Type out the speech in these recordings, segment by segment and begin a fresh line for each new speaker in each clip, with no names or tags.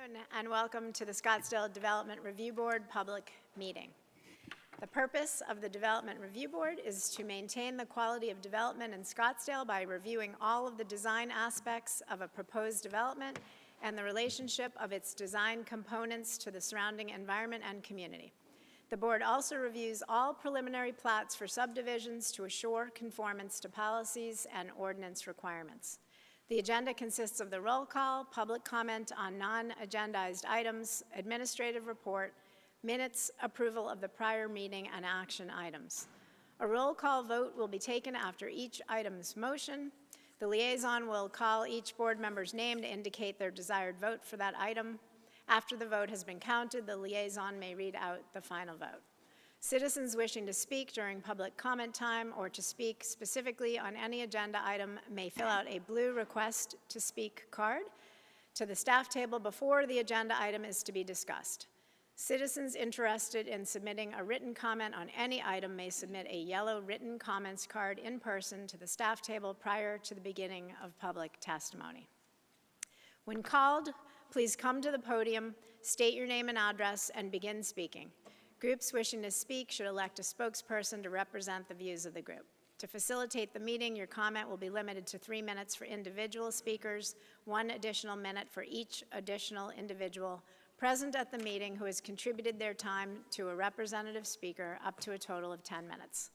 afternoon and welcome to the Scottsdale Development Review Board public meeting. The purpose of the Development Review Board is to maintain the quality of development in Scottsdale by reviewing all of the design aspects of a proposed development and the relationship of its design components to the surrounding environment and community. The board also reviews all preliminary plats for subdivisions to assure conformance to policies and ordinance requirements. The agenda consists of the roll call, public comment on non-agendized items, administrative report, minutes, approval of the prior meeting, and action items. A roll call vote will be taken after each item's motion. The liaison will call each board member's name to indicate their desired vote for that item. After the vote has been counted, the liaison may read out the final vote. Citizens wishing to speak during public comment time or to speak specifically on any agenda item may fill out a blue request to speak card to the staff table before the agenda item is to be discussed. Citizens interested in submitting a written comment on any item may submit a yellow written comments card in person to the staff table prior to the beginning of public testimony. When called, please come to the podium, state your name and address, and begin speaking. Groups wishing to speak should elect a spokesperson to represent the views of the group. To facilitate the meeting, your comment will be limited to 3 minutes for individual speakers, 1 additional minute for each additional individual present at the meeting who has contributed their time to a representative speaker, up to a total of 10 minutes.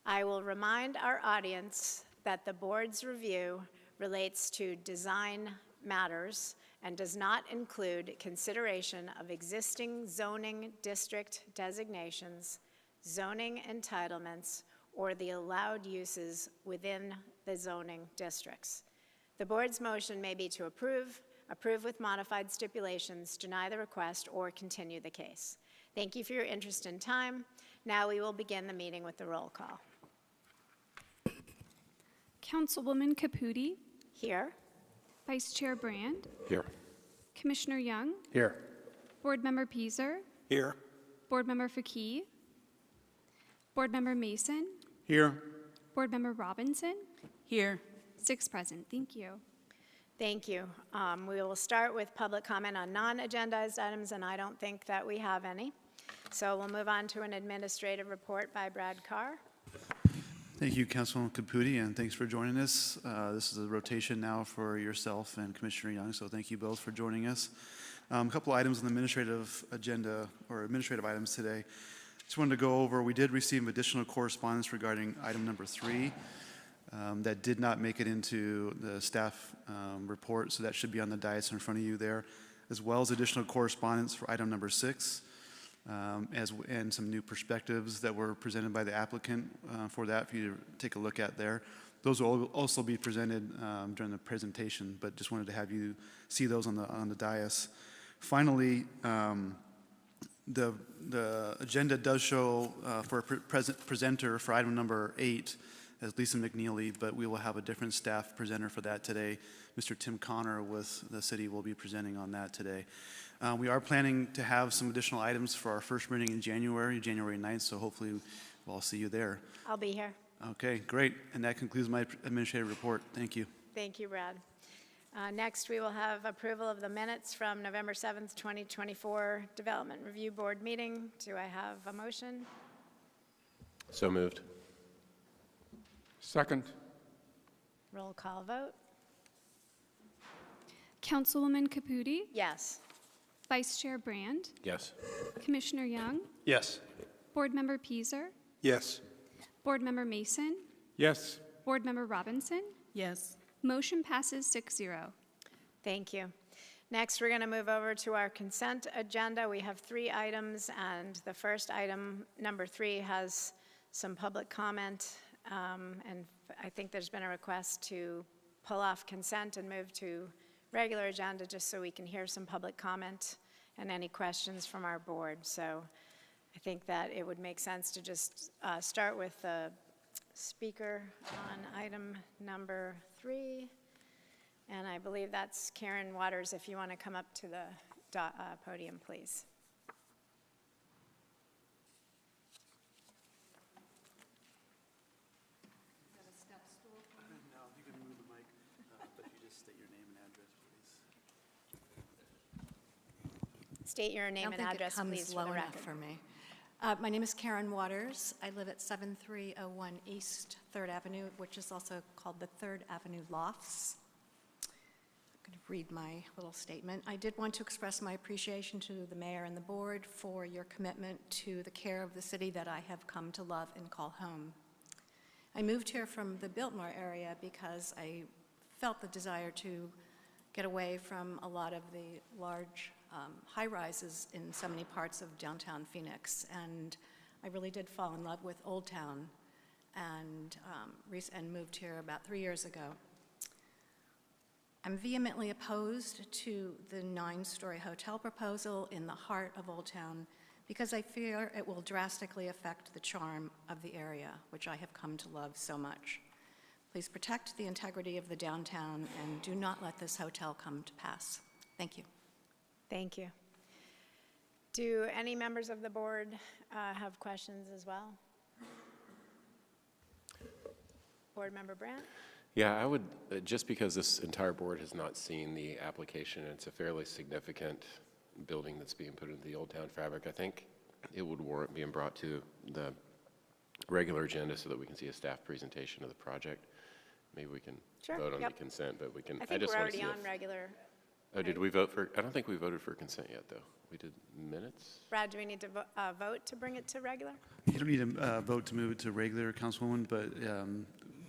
I will remind our audience that the board's review relates to design matters and does not include consideration of existing zoning district designations, zoning entitlements, or the allowed uses within the zoning districts. The board's motion may be to approve with modified stipulations, deny the request, or continue the case. Thank you for your interest and time. Now we will begin the meeting with the roll call.
Councilwoman Caputi.
Here.
Vice Chair Brand.
Here.
Commissioner Young.
Here.
Board Member Pieser.
Here.
Board Member Fakih. Board Member Mason.
Here.
Board Member Robinson.
Here.
6 present. Thank you.
Thank you. We will start with public comment on non-agendized items, and I don't think that we have any. So we'll move on to an administrative report by Brad Carr.
Thank you, Councilwoman Caputi, and thanks for joining us. This is a rotation now for yourself and Commissioner Young, so thank you both for joining us. A couple items on the administrative agenda, or administrative items today. Just wanted to go over, we did receive additional correspondence regarding item number 3 that did not make it into the staff report, so that should be on the dais in front of you there, as well as additional correspondence for item number 6. And some new perspectives that were presented by the applicant for that for you to take a look at there. Those will also be presented during the presentation, but just wanted to have you see those on the dais. Finally, the agenda does show for a presenter for item number 8 as Lisa McNeely, but we will have a different staff presenter for that today. Mr. Tim Connor with the city will be presenting on that today. We are planning to have some additional items for our first meeting in January 9th, so hopefully we'll all see you there.
I'll be here.
Okay, great. And that concludes my administrative report. Thank you.
Thank you, Brad. Next, we will have approval of the minutes from November 7th, 2024 Development Review Board meeting. Do I have a motion?
So moved.
Second.
Roll call vote.
Councilwoman Caputi.
Yes.
Vice Chair Brand.
Yes.
Commissioner Young.
Yes.
Board Member Pieser.
Yes.
Board Member Mason.
Yes.
Board Member Robinson.
Yes.
Motion passes 6-0.
Thank you. Next, we're going to move over to our consent agenda. We have 3 items, and the first item, number 3, has some public comment, and I think there's been a request to pull off consent and move to regular agenda just so we can hear some public comment and any questions from our board. So I think that it would make sense to just start with the speaker on item number 3. And I believe that's Karen Waters, if you want to come up to the podium, please.
No, you can move the mic, but you just state your name and address, please.
State your name and address, please, for the
I don't think it comes low enough
record.
for me. My name is Karen Waters. I live at 7301 East 3rd Avenue, which is also called the 3rd Avenue Lofts. I'm going to read my little statement. I did want to express my appreciation to the mayor and the board for your commitment to the care of the city that I have come to love and call home. I moved here from the Biltmore area because I felt the desire to get away from a lot of the large high-rises in so many parts of downtown Phoenix. And I really did fall in love with Old Town and moved here about 3 years ago. I'm vehemently opposed to the 9-story hotel proposal in the heart of Old Town because I fear it will drastically affect the charm of the area, which I have come to love so much. Please protect the integrity of the downtown and do not let this hotel come to pass. Thank you.
Thank you. Do any members of the board have questions as well? Board Member Brandt?
Yeah, I would, just because this entire board has not seen the application, and it's a fairly significant building that's being put into the Old Town fabric, I think it would warrant being brought to the regular agenda so that we can see a staff presentation of the project. Maybe we can
Sure,
vote on the
yep.
consent, but we can,
I
I
think
just
we're
want to see
already
if.
on regular.
Oh, did we vote for, I don't think we voted for consent yet, though. We did minutes?
Brad, do we need to vote to bring it to regular?
You don't need a vote to move it to regular, Councilwoman, but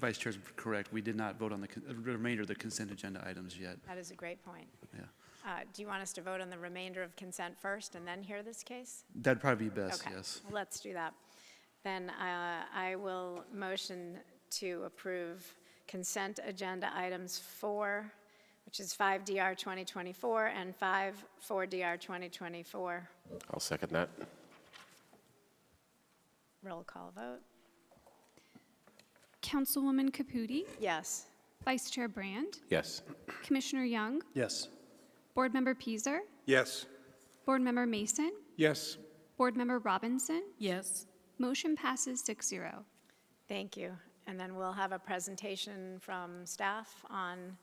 Vice Chair's correct. We did not vote on the remainder of the consent agenda items yet.
That is a great point.
Yeah.
Do you want us to vote on the remainder of consent first and then hear this case?
That'd probably be best,
Okay,
yes.
well, let's do that. Then I will motion to approve consent agenda items 4, which is 5DR 2024, and 4DR 2024.
I'll second that.
Roll call vote.
Councilwoman Caputi,
Yes.
Vice Chair Brand,
Yes.
Commissioner Young,
Yes.
Board Member Peaser,
Yes.
Board Member Mason,
Yes.
Board Member Robinson.
Yes.
Motion passes 6-0.
Thank you. And then we'll have a presentation from staff on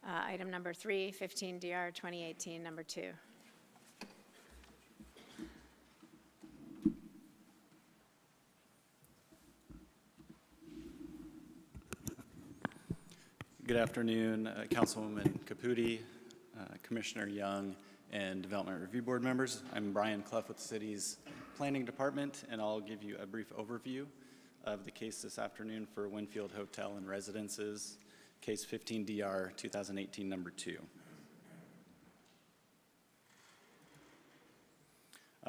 item number 3, 15DR 2018, number 2.
Good afternoon, Councilwoman Caputi, Commissioner Young, and Development Review Board members. I'm Brian Clough with the city's Planning Department, and I'll give you a brief overview of the case this afternoon for Winfield Hotel and Residences, case 15DR 2018, number 2.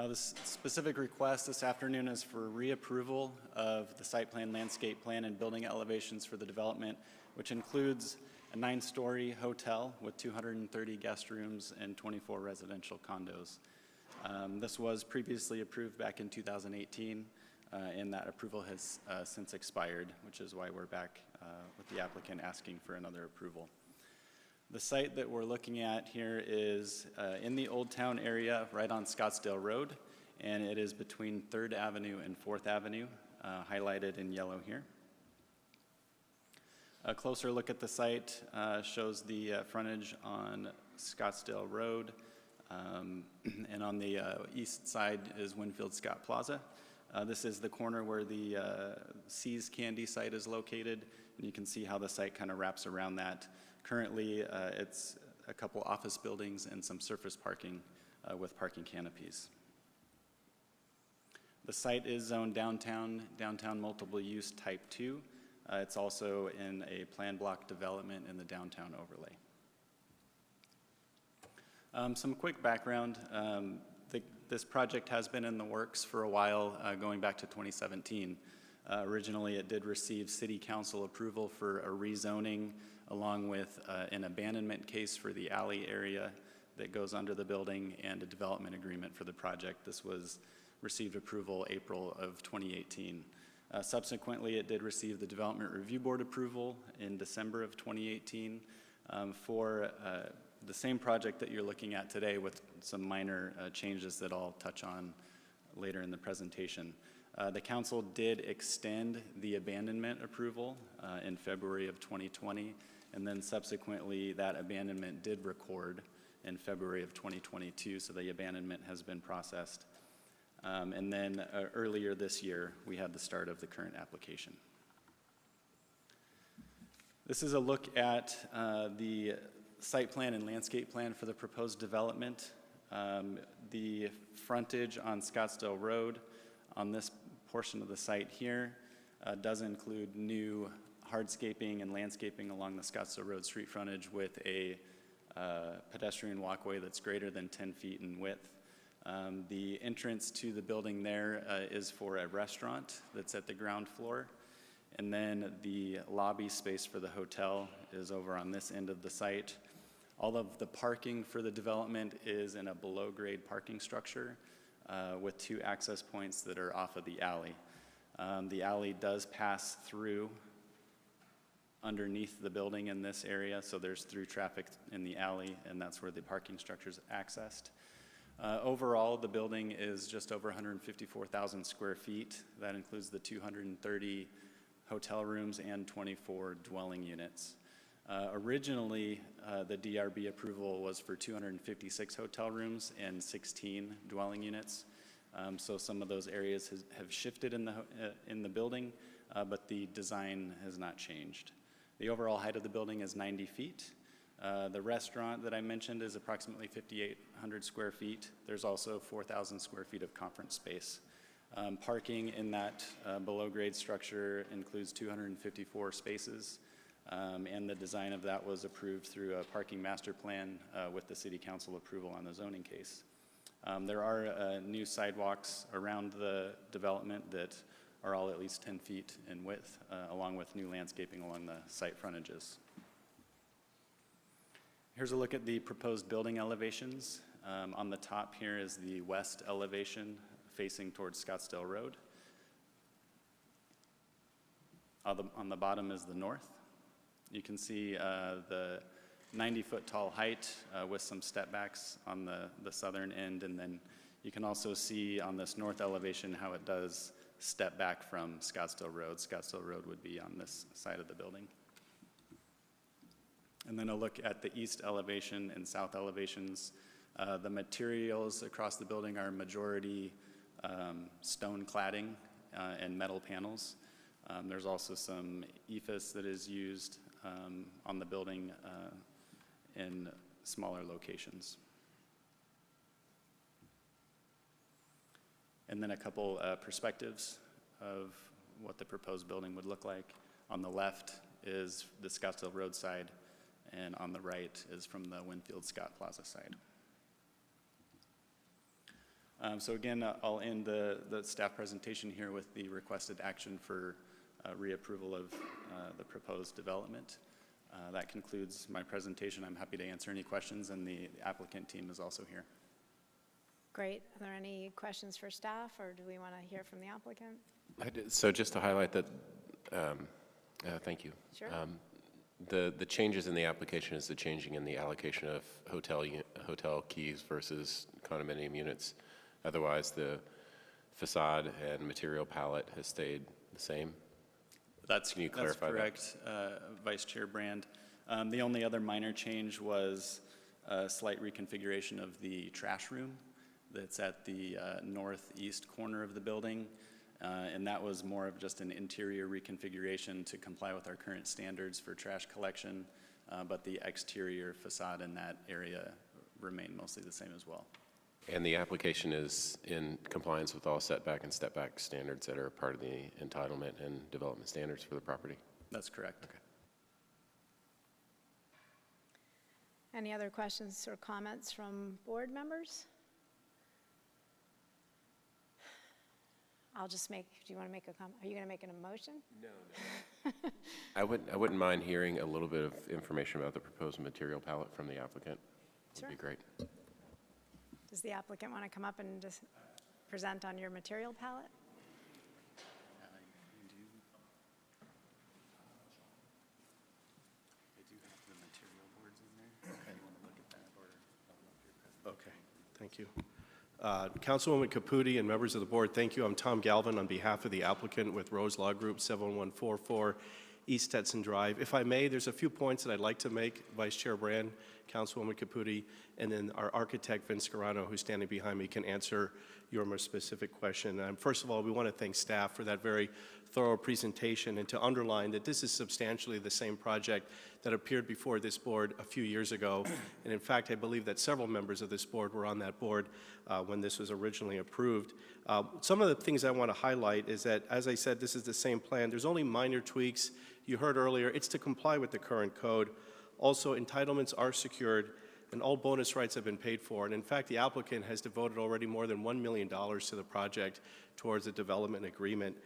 This specific request this afternoon is for reapproval of the site plan, landscape plan, and building elevations for the development, which includes a 9-story hotel with 230 guest rooms and 24 residential condos. This was previously approved back in 2018, and that approval has since expired, which is why we're back with the applicant asking for another approval. The site that we're looking at here is in the Old Town area, right on Scottsdale Road, and it is between 3rd Avenue and 4th Avenue, highlighted in yellow here. A closer look at the site shows the frontage on Scottsdale Road, and on the east side is Winfield Scott Plaza. This is the corner where the See's Candy site is located, and you can see how the site kind of wraps around that. Currently, it's a couple office buildings and some surface parking with parking canopies. The site is zoned downtown multiple use type 2. It's also in a plan block development in the downtown overlay. Some quick background. This project has been in the works for a while, going back to 2017. Originally, it did receive city council approval for a rezoning along with an abandonment case for the alley area that goes under the building and a development agreement for the project. This was received approval April of 2018. Subsequently, it did receive the Development Review Board approval in December of 2018 for the same project that you're looking at today with some minor changes that I'll touch on later in the presentation. The council did extend the abandonment approval in February of 2020, and then subsequently that abandonment did record in February of 2022, so the abandonment has been processed. And then earlier this year, we had the start of the current application. This is a look at the site plan and landscape plan for the proposed development. The frontage on Scottsdale Road on this portion of the site here does include new hardscaping and landscaping along the Scottsdale Road street frontage with a pedestrian walkway that's greater than 10 feet in width. The entrance to the building there is for a restaurant that's at the ground floor. And then the lobby space for the hotel is over on this end of the site. All of the parking for the development is in a below-grade parking structure with 2 access points that are off of the alley. The alley does pass through underneath the building in this area, so there's through traffic in the alley, and that's where the parking structure is accessed. Overall, the building is just over 154,000 square feet. That includes the 230 hotel rooms and 24 dwelling units. Originally, the DRB approval was for 256 hotel rooms and 16 dwelling units. So some of those areas have shifted in the building, but the design has not changed. The overall height of the building is 90 feet. The restaurant that I mentioned is approximately 5,800 square feet. There's also 4,000 square feet of conference space. Parking in that below-grade structure includes 254 spaces, and the design of that was approved through a parking master plan with the City Council approval on the zoning case. There are new sidewalks around the development that are all at least 10 feet in width, along with new landscaping along the site frontages. Here's a look at the proposed building elevations. On the top here is the west elevation facing towards Scottsdale Road. On the bottom is the north. You can see the 90-foot tall height with some step backs on the southern end, and then you can also see on this north elevation how it does step back from Scottsdale Road. Scottsdale Road would be on this side of the building. And then a look at the east elevation and south elevations. The materials across the building are majority stone cladding and metal panels. There's also some EIFS that is used on the building in smaller locations. And then a couple perspectives of what the proposed building would look like. On the left is the Scottsdale Road side, and on the right is from the Winfield Scott Plaza side. So again, I'll end the staff presentation here with the requested action for reapproval of the proposed development. That concludes my presentation. I'm happy to answer any questions, and the applicant team is also here.
Great. Are there any questions for staff, or do we want to hear from the applicant?
So just to highlight that, thank you.
Sure.
The changes in the application is the changing in the allocation of hotel keys versus condominium units. Otherwise, the facade and material palette has stayed the same. Can you clarify
that's correct, Vice Chair Brand. The only other minor change was a slight reconfiguration of the trash room that's at the northeast corner of the building. And that was more of just an interior reconfiguration to comply with our current standards for trash collection, but the exterior facade in that area remained mostly the same as well.
And the application is in compliance with all setback and step back standards that are part of the entitlement and development standards for the property?
That's correct.
Okay.
Any other questions or comments from board members? I'll just make, do you want to make a comment? Are you going to make an motion?
No. I wouldn't mind hearing a little bit of information about the proposed material palette from the applicant.
Sure.
Would be great.
Does the applicant want to come up and just present on your material palette?
Okay, thank you. Councilwoman Caputi and members of the board, thank you. I'm Tom Galvin on behalf of the applicant with Rose Law Group, 7144 East Stetson Drive. If I may, there's a few points that I'd like to make, Vice Chair Brand, Councilwoman Caputi, and then our architect, Vince Carano, who's standing behind me, can answer your more specific question. First of all, we want to thank staff for that very thorough presentation and to underline that this is substantially the same project that appeared before this board a few years ago. And in fact, I believe that several members of this board were on that board when this was originally approved. Some of the things I want to highlight is that, as I said, this is the same plan. There's only minor tweaks. You heard earlier, it's to comply with the current code. Also, entitlements are secured, and all bonus rights have been paid for. And in fact, the applicant has devoted already more than $1 million to the project towards the development agreement.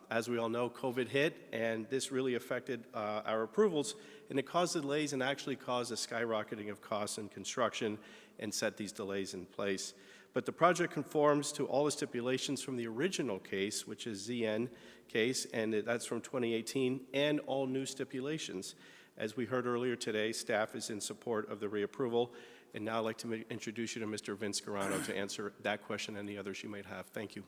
As we all know, COVID hit, and this really affected our approvals, and it caused delays and actually caused a skyrocketing of costs in construction and set these delays in place. But the project conforms to all the stipulations from the original case, which is ZN case, and that's from 2018, and all new stipulations. As we heard earlier today, staff is in support of the reapproval, and now I'd like to introduce you to Mr. Vince Carano to answer that question and any others you might have. Thank you.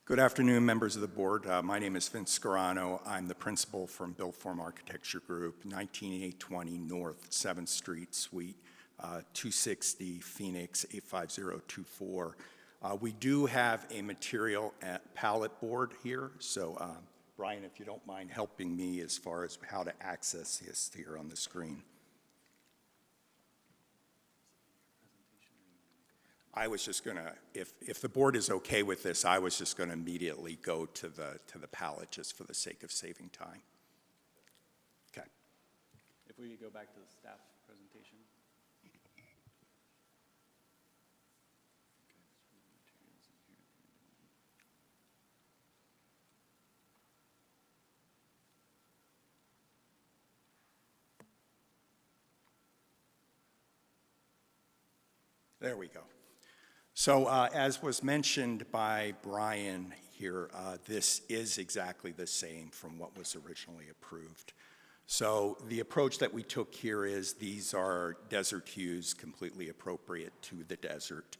Good afternoon, members of the board. My name is Vince Scarano. I'm the principal from Built Form Architecture Group, 19820 North 7th Street, Suite 260, Phoenix 85024. We do have a material palette board here, so Brian, if you don't mind helping me as far as how to access this here on the screen. I was just going to, if the board is okay with this, I was just going to immediately go to the palette just for the sake of saving time. Okay.
If we could go back to the staff presentation.
There we go. So as was mentioned by Brian here, this is exactly the same from what was originally approved. So the approach that we took here is these are desert hues completely appropriate to the desert.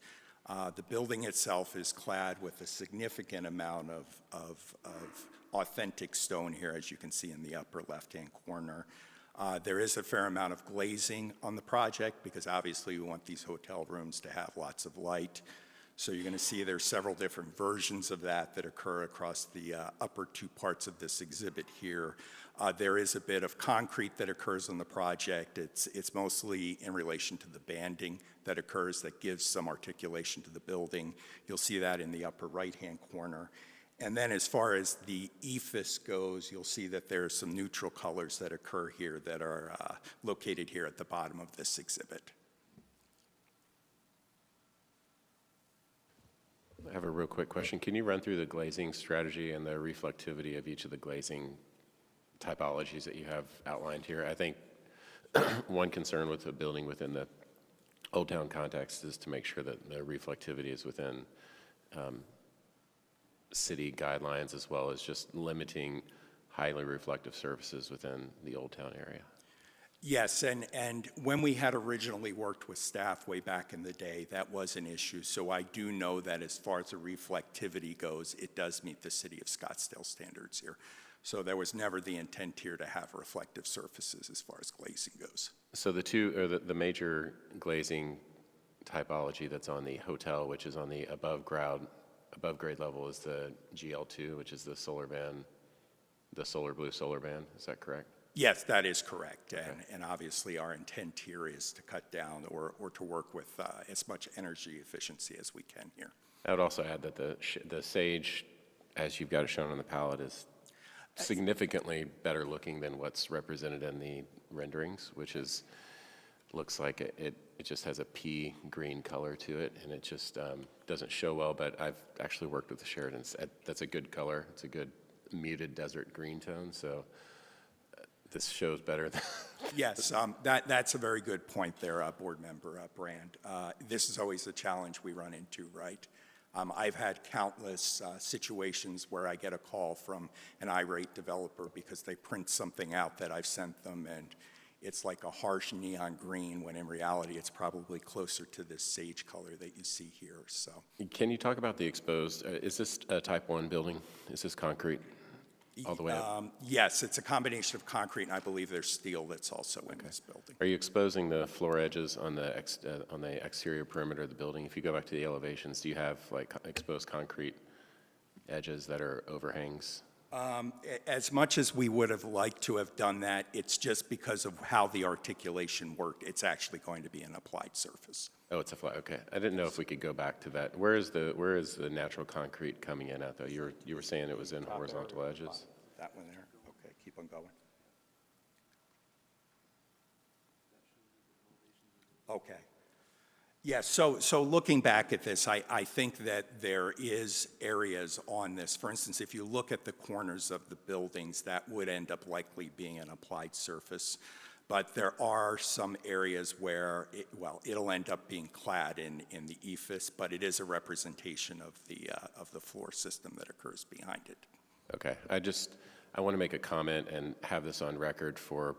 The building itself is clad with a significant amount of authentic stone here, as you can see in the upper left-hand corner. There is a fair amount of glazing on the project because obviously we want these hotel rooms to have lots of light. So you're going to see there's several different versions of that occur across the upper two parts of this exhibit here. There is a bit of concrete that occurs on the project. It's mostly in relation to the banding that occurs that gives some articulation to the building. You'll see that in the upper right-hand corner. And then as far as the ephes goes, you'll see that there are some neutral colors that occur here that are located here at the bottom of this exhibit.
I have a real quick question. Can you run through the glazing strategy and the reflectivity of each of the glazing typologies that you have outlined here? I think one concern with a building within the Old Town context is to make sure that the reflectivity is within city guidelines, as well as just limiting highly reflective surfaces within the Old Town area.
Yes, and when we had originally worked with staff way back in the day, that was an issue. So I do know that as far as the reflectivity goes, it does meet the city of Scottsdale standards here. So there was never the intent here to have reflective surfaces as far as glazing goes.
So the major glazing typology that's on the hotel, which is on the above grade level, is the GL2, which is the solar band, the solar blue solar band. Is that correct?
Yes, that is correct.
Okay.
And obviously our intent here is to cut down or to work with as much energy efficiency as we can here.
I would also add that the sage, as you've got it shown on the palette, is significantly better looking than what's represented in the renderings, which looks like it just has a pea green color to it, and it just doesn't show well, but I've actually worked with the Sheridans. That's a good color. It's a good muted desert green tone, so this shows better.
Yes, that's a very good point there, board member Brand. This is always the challenge we run into, right? I've had countless situations where I get a call from an irate developer because they print something out that I've sent them, and it's like a harsh neon green, when in reality it's probably closer to this sage color that you see here. So,
Can you talk about the exposed? Is this a type 1 building? Is this concrete? all the way up?
Yes, it's a combination of concrete, and I believe there's steel that's also in this building.
Are you exposing the floor edges on the exterior perimeter of the building? If you go back to the elevations, do you have like exposed concrete edges that are overhangs?
As much as we would have liked to have done that, it's just because of how the articulation worked, it's actually going to be an applied surface.
Oh, it's a flat, okay. I didn't know if we could go back to that. Where is the natural concrete coming in at, though? You were saying it was in horizontal edges?
That one there? Okay, keep on going. Okay. Yeah, so looking back at this, I think that there is areas on this. For instance, if you look at the corners of the buildings, that would end up likely being an applied surface. But there are some areas where, it'll end up being clad in the ephes, but it is a representation of the floor system that occurs behind it.
Okay, I want to make a comment and have this on record for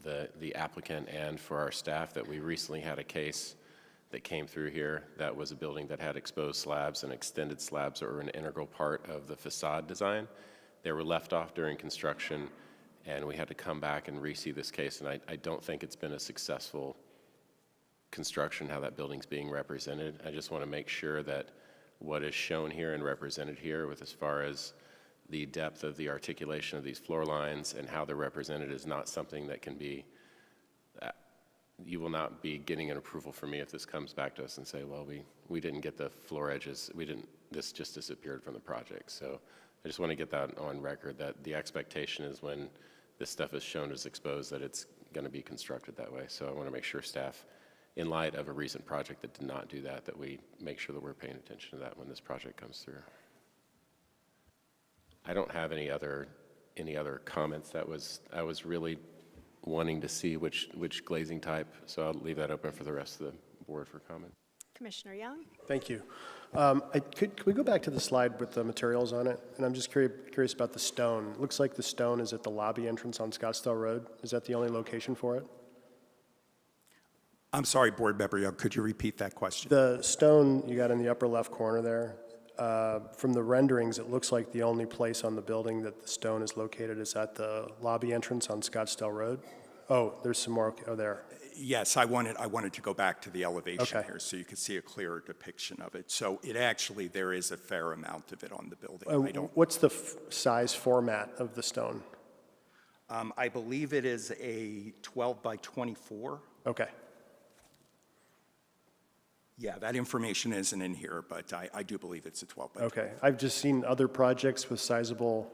the applicant and for our staff that we recently had a case that came through here that was a building that had exposed slabs and extended slabs that were an integral part of the facade design. They were left off during construction, and we had to come back and re-see this case, and I don't think it's been a successful construction, how that building's being represented. I just want to make sure that what is shown here and represented here with as far as the depth of the articulation of these floor lines and how they're represented is not something that can be, you will not be getting an approval from me if this comes back to us and say, well, we didn't get the floor edges, this just disappeared from the project. So I just want to get that on record, that the expectation is when this stuff is shown as exposed that it's going to be constructed that way. So I want to make sure staff, in light of a recent project that did not do that, that we make sure that we're paying attention to that when this project comes through. I don't have any other comments. I was really wanting to see which glazing type, so I'll leave that open for the rest of the board for comment.
Commissioner Young?
Thank you. Could we go back to the slide with the materials on it? And I'm just curious about the stone. It looks like the stone is at the lobby entrance on Scottsdale Road. Is that the only location for it?
I'm sorry, Board Member Young, could you repeat that question?
The stone you got in the upper left corner there, from the renderings, it looks like the only place on the building that the stone is located is at the lobby entrance on Scottsdale Road. Oh, there's some more, oh, there.
Yes, I wanted to go back to the elevation
Okay.
here so you could see a clearer depiction of it. So there is a fair amount of it on the building.
What's the size format of the stone?
I believe it is a 12 by 24.
Okay.
Yeah, that information isn't in here, but I do believe it's a 12 by 24.
Okay. I've just seen other projects with sizable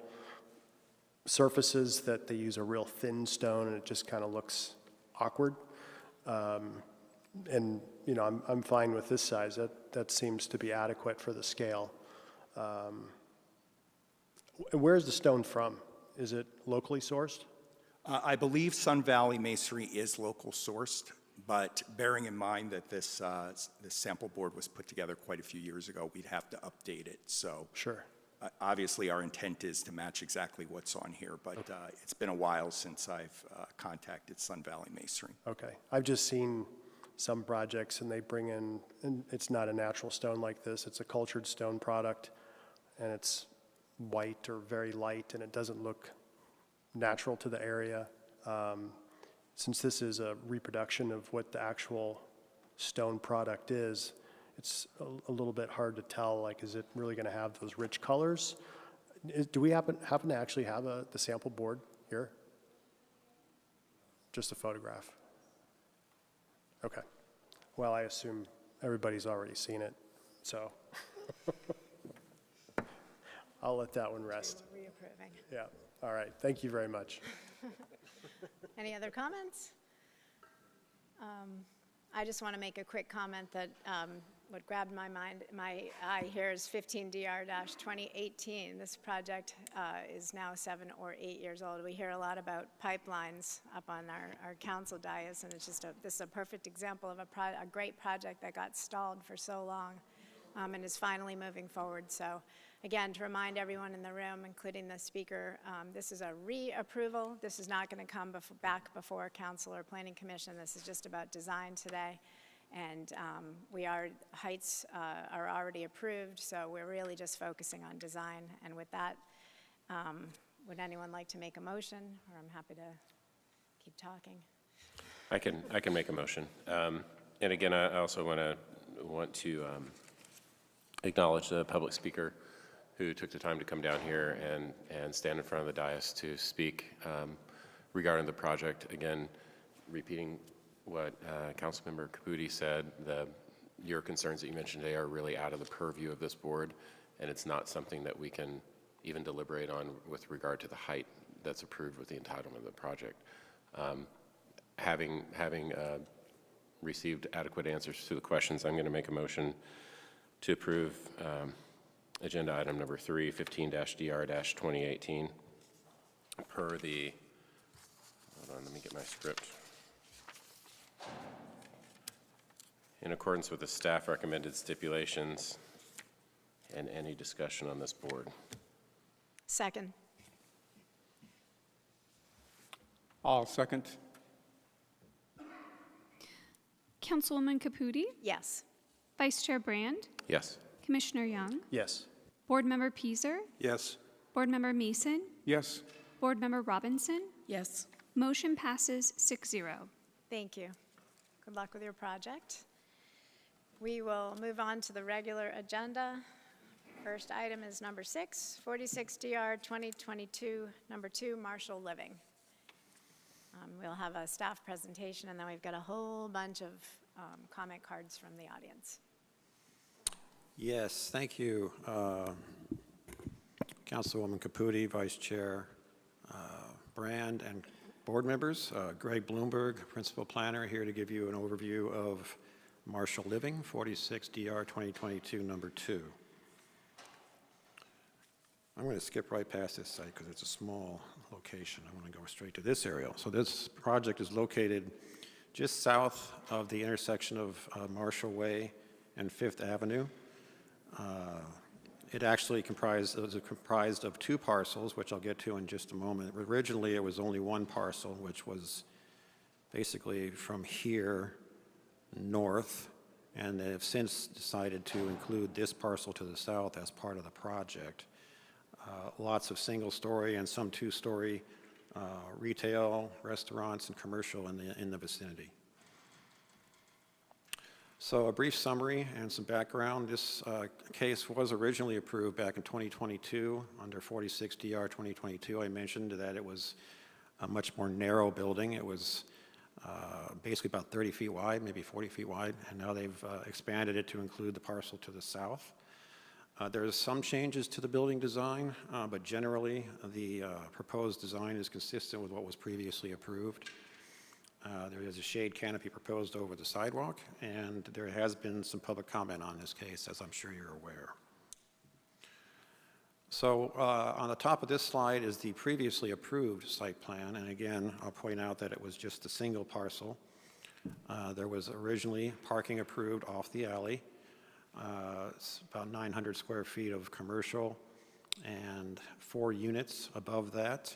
surfaces that they use a real thin stone and it just kind of looks awkward. And, you know, I'm fine with this size. That seems to be adequate for the scale. Where's the stone from? Is it locally sourced?
I believe Sun Valley Masonry is local sourced, but bearing in mind that this sample board was put together quite a few years ago, we'd have to update it. So
Sure.
Obviously, our intent is to match exactly what's on here, but it's been a while since I've contacted Sun Valley Masonry.
Okay. I've just seen some projects and they bring in, and it's not a natural stone like this, it's a cultured stone product, and it's white or very light, and it doesn't look natural to the area. Since this is a reproduction of what the actual stone product is, it's a little bit hard to tell, like, is it really going to have those rich colors? Do we happen to actually have the sample board here? Just a photograph? Okay. Well, I assume everybody's already seen it, so I'll let that one rest.
Reapproving.
Yeah, all right. Thank you very much.
Any other comments? I just want to make a quick comment that what grabbed my eye here is 15DR-2018. This project is now 7 or 8 years old. We hear a lot about pipelines up on our council dais, and it's just this is a perfect example of a great project that got stalled for so long and is finally moving forward. So again, to remind everyone in the room, including the speaker, this is a reapproval. This is not going to come back before council or planning commission. This is just about design today. And heights are already approved, so we're really just focusing on design. And with that, Would anyone like to make a motion, or I'm happy to keep talking?
I can make a motion. And again, I also want to acknowledge the public speaker who took the time to come down here and stand in front of the dais to speak regarding the project. Again, repeating what Councilmember Caputi said, your concerns that you mentioned today are really out of the purview of this board, and it's not something that we can even deliberate on with regard to the height that's approved with the entitlement of the project. Having received adequate answers to the questions, I'm going to make a motion to approve agenda item number 3, 15-DR-2018, per the, hold on, let me get my script. In accordance with the staff recommended stipulations and any discussion on this board.
Second.
I'll second.
Councilwoman Caputi,
Yes.
Vice Chair Brand,
Yes.
Commissioner Young,
Yes.
Board Member Peaser,
Yes.
Board Member Mason,
Yes.
Board Member Robinson.
Yes.
Motion passes 6-0.
Thank you. Good luck with your project. We will move on to the regular agenda. First item is number 6, 46DR 2022, number 2, Marshall Living. We'll have a staff presentation, and then we've got a whole bunch of comment cards from the audience.
Yes, thank you, Councilwoman Caputi, Vice Chair Brand, and board members. Greg Bloomberg, Principal Planner, here to give you an overview of Marshall Living, 46DR 2022, number 2. I'm going to skip right past this site because it's a small location. I want to go straight to this area. So this project is located just south of the intersection of Marshall Way and 5th Avenue. It actually was comprised of 2 parcels, which I'll get to in just a moment. Originally, it was only 1 parcel, which was basically from here north, and they have since decided to include this parcel to the south as part of the project. Lots of single-story and some 2-story retail, restaurants, and commercial in the vicinity. So a brief summary and some background. This case was originally approved back in 2022 under 46DR 2022. I mentioned that it was a much more narrow building. It was basically about 30 feet wide, maybe 40 feet wide, and now they've expanded it to include the parcel to the south. There's some changes to the building design, but generally the proposed design is consistent with what was previously approved. There is a shade canopy proposed over the sidewalk, and there has been some public comment on this case, as I'm sure you're aware. So on the top of this slide is the previously approved site plan, and again, I'll point out that it was just a single parcel. There was originally parking approved off the alley. It's about 900 square feet of commercial and 4 units above that.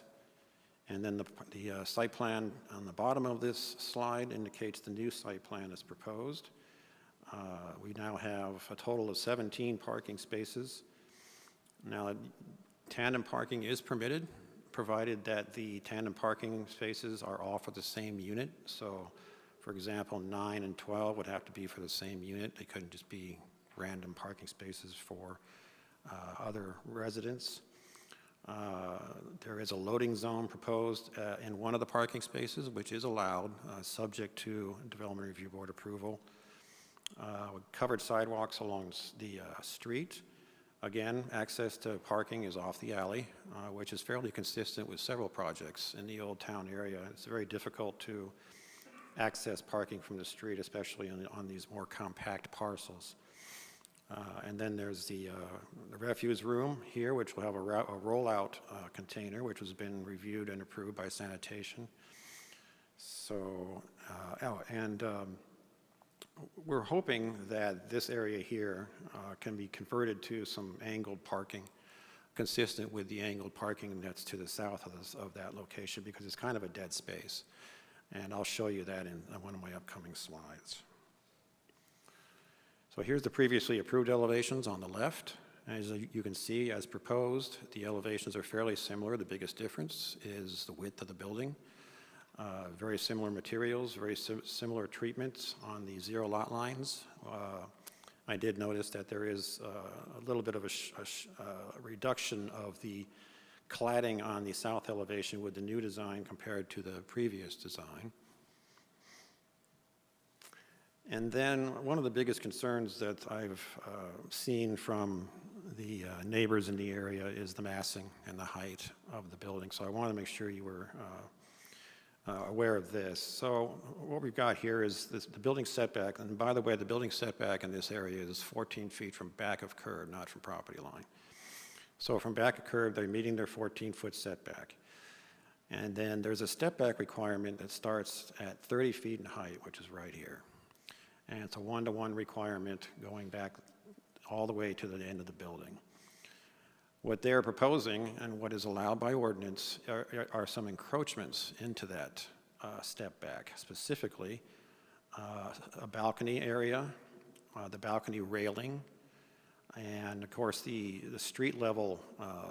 And then the site plan on the bottom of this slide indicates the new site plan is proposed. We now have a total of 17 parking spaces. Now, tandem parking is permitted, provided that the tandem parking spaces are all for the same unit. So, for example, 9 and 12 would have to be for the same unit. They couldn't just be random parking spaces for other residents. There is a loading zone proposed in one of the parking spaces, which is allowed, subject to Development Review Board approval. With covered sidewalks along the street. Again, access to parking is off the alley, which is fairly consistent with several projects in the Old Town area. It's very difficult to access parking from the street, especially on these more compact parcels. And then there's the refuse room here, which will have a rollout container, which has been reviewed and approved by sanitation. So, we're hoping that this area here can be converted to some angled parking, consistent with the angled parking that's to the south of that location, because it's kind of a dead space. And I'll show you that in one of my upcoming slides. So here's the previously approved elevations on the left, As you can see, as proposed, the elevations are fairly similar. The biggest difference is the width of the building. Very similar materials, very similar treatments on the zero lot lines. I did notice that there is a little bit of a reduction of the cladding on the south elevation with the new design compared to the previous design. And then one of the biggest concerns that I've seen from the neighbors in the area is the massing and the height of the building. So I want to make sure you were aware of this. So what we've got here is the building setback, and by the way, the building setback in this area is 14 feet from back of curb, not from property line. So from back of curb, they're meeting their 14-foot setback. And then there's a step back requirement that starts at 30 feet in height, which is right here. And it's a one-to-one requirement going back all the way to the end of the building. What they're proposing and what is allowed by ordinance are some encroachments into that step back, specifically a balcony area, the balcony railing, and of course the street level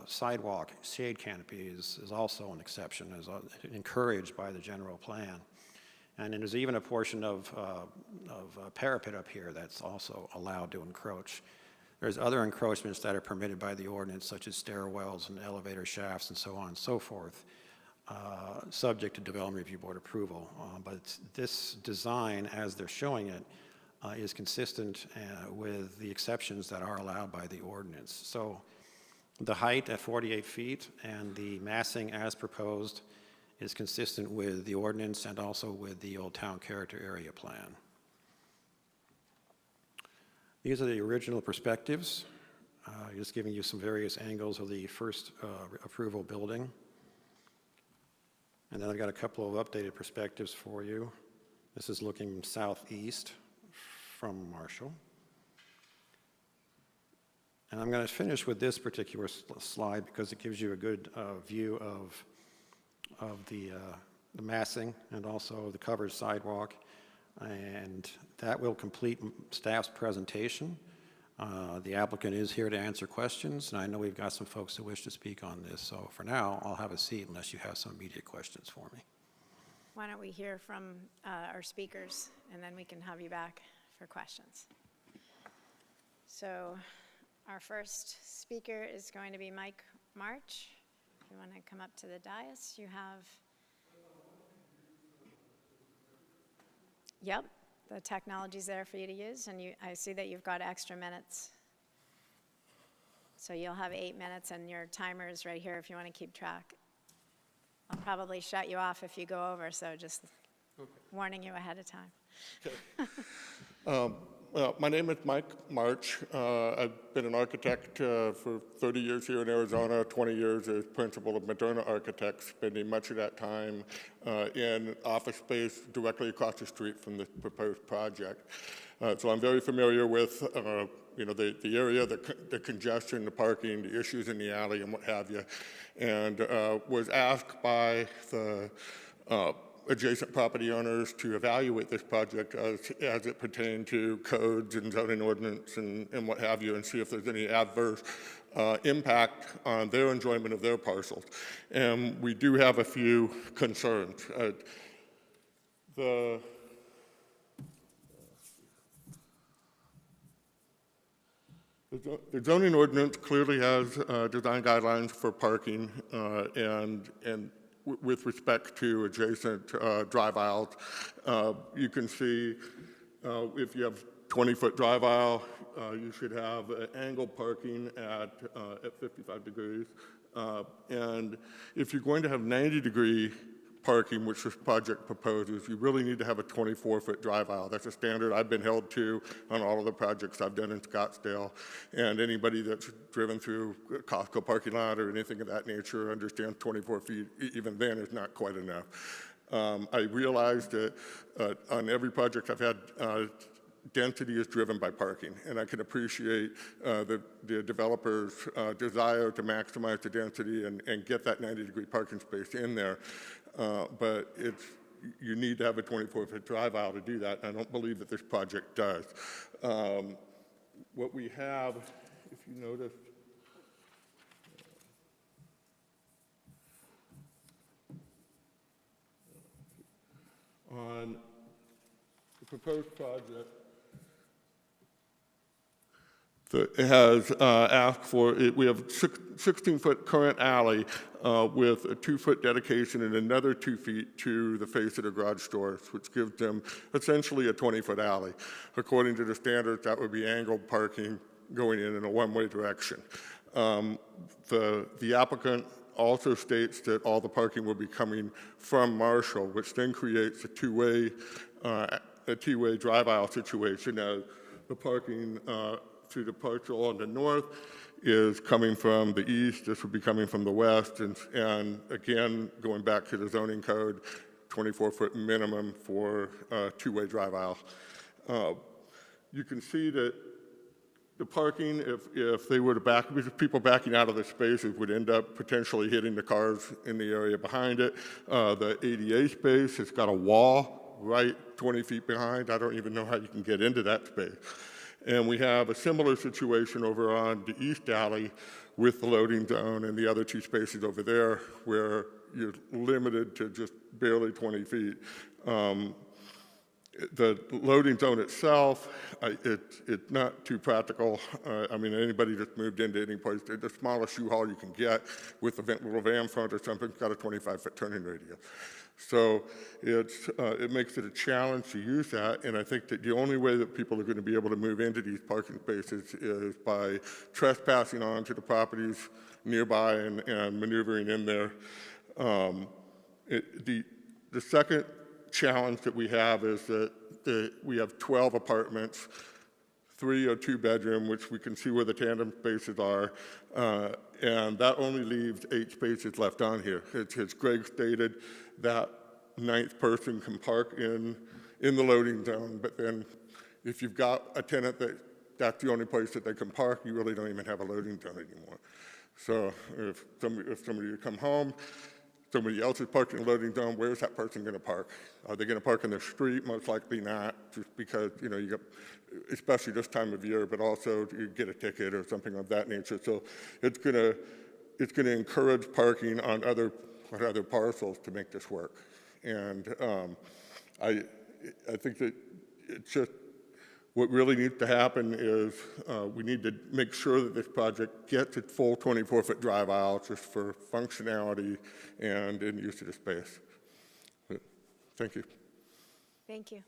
sidewalk shade canopy is also an exception, is encouraged by the general plan. And then there's even a portion of parapet up here that's also allowed to encroach. There's other encroachments that are permitted by the ordinance, such as stairwells and elevator shafts and so on and so forth, subject to Development Review Board approval. But this design, as they're showing it, is consistent with the exceptions that are allowed by the ordinance. So the height at 48 feet and the massing as proposed is consistent with the ordinance and also with the Old Town Character Area Plan. These are the original perspectives, just giving you some various angles of the first approval building. And then I've got a couple of updated perspectives for you. This is looking southeast from Marshall. And I'm going to finish with this particular slide because it gives you a good view of the massing and also the covered sidewalk. And that will complete staff's presentation. The applicant is here to answer questions, and I know we've got some folks who wish to speak on this. So for now, I'll have a seat unless you have some immediate questions for me.
Why don't we hear from our speakers, and then we can have you back for questions. So our first speaker is going to be Mike March. If you want to come up to the dais, you have... Yep, the technology's there for you to use, and I see that you've got extra minutes. So you'll have 8 minutes, and your timer is right here if you want to keep track. I'll probably shut you off if you go over, so just warning you ahead of time.
Okay. My name is Mike March. I've been an architect for 30 years here in Arizona, 20 years as principal of Moderna Architects, spending much of that time in office space directly across the street from the proposed project. So I'm very familiar with the area, the congestion, the parking, the issues in the alley and what have you, and was asked by the adjacent property owners to evaluate this project as it pertained to codes and zoning ordinance and what have you, and see if there's any adverse impact on their enjoyment of their parcels. And we do have a few concerns. The zoning ordinance clearly has design guidelines for parking and with respect to adjacent drive aisles. You can see if you have 20-foot drive aisle, you should have angled parking at 55 degrees. And if you're going to have 90-degree parking, which this project proposes, you really need to have a 24-foot drive aisle. That's a standard I've been held to on all of the projects I've done in Scottsdale. And anybody that's driven through a Costco parking lot or anything of that nature understands 24 feet, even then, is not quite enough. I realized that on every project I've had, density is driven by parking, and I can appreciate the developer's desire to maximize the density and get that 90-degree parking space in there. But you need to have a 24-foot drive aisle to do that, and I don't believe that this project does. What we have if you notice. On the proposed project, it has asked for, we have 16-foot current alley with a 2-foot dedication and another 2 feet to the face of the garage doors, which gives them essentially a 20-foot alley. According to the standards, that would be angled parking going in a one-way direction. The applicant also states that all the parking will be coming from Marshall, which then creates a two-way drive aisle situation as the parking through the parcel on the north is coming from the east. This would be coming from the west, and again, going back to the zoning code, 24-foot minimum for two-way drive aisle. You can see that the parking, if they were to back, if people backing out of the spaces would end up potentially hitting the cars in the area behind it. The ADA space, it's got a wall right 20 feet behind. I don't even know how you can get into that space. And we have a similar situation over on the east alley with the loading zone and the other 2 spaces over there where you're limited to just barely 20 feet. The loading zone itself, it's not too practical. I mean, anybody that's moved into any place, the smallest U-Haul you can get with a little van front or something's got a 25-foot turning radius. So it makes it a challenge to use that, and I think that the only way that people are going to be able to move into these parking spaces is by trespassing onto the properties nearby and maneuvering in there. The second challenge that we have is that we have 12 apartments, 3 are 2-bedroom, which we can see where the tandem spaces are, and that only leaves 8 spaces left on here. As Greg stated, that 9th person can park in the loading zone, but then if you've got a tenant that's the only place that they can park, you really don't even have a loading zone anymore. So if somebody come home, somebody else is parking in the loading zone, where's that person going to park? Are they going to park in the street? Most likely not, just because, you get, especially this time of year, but also you get a ticket or something of that nature. So it's going to encourage parking on other parcels to make this work. And I think that it's just, what really needs to happen is we need to make sure that this project gets its full 24-foot drive aisle just for functionality and in use of the space. But thank you.
Thank you.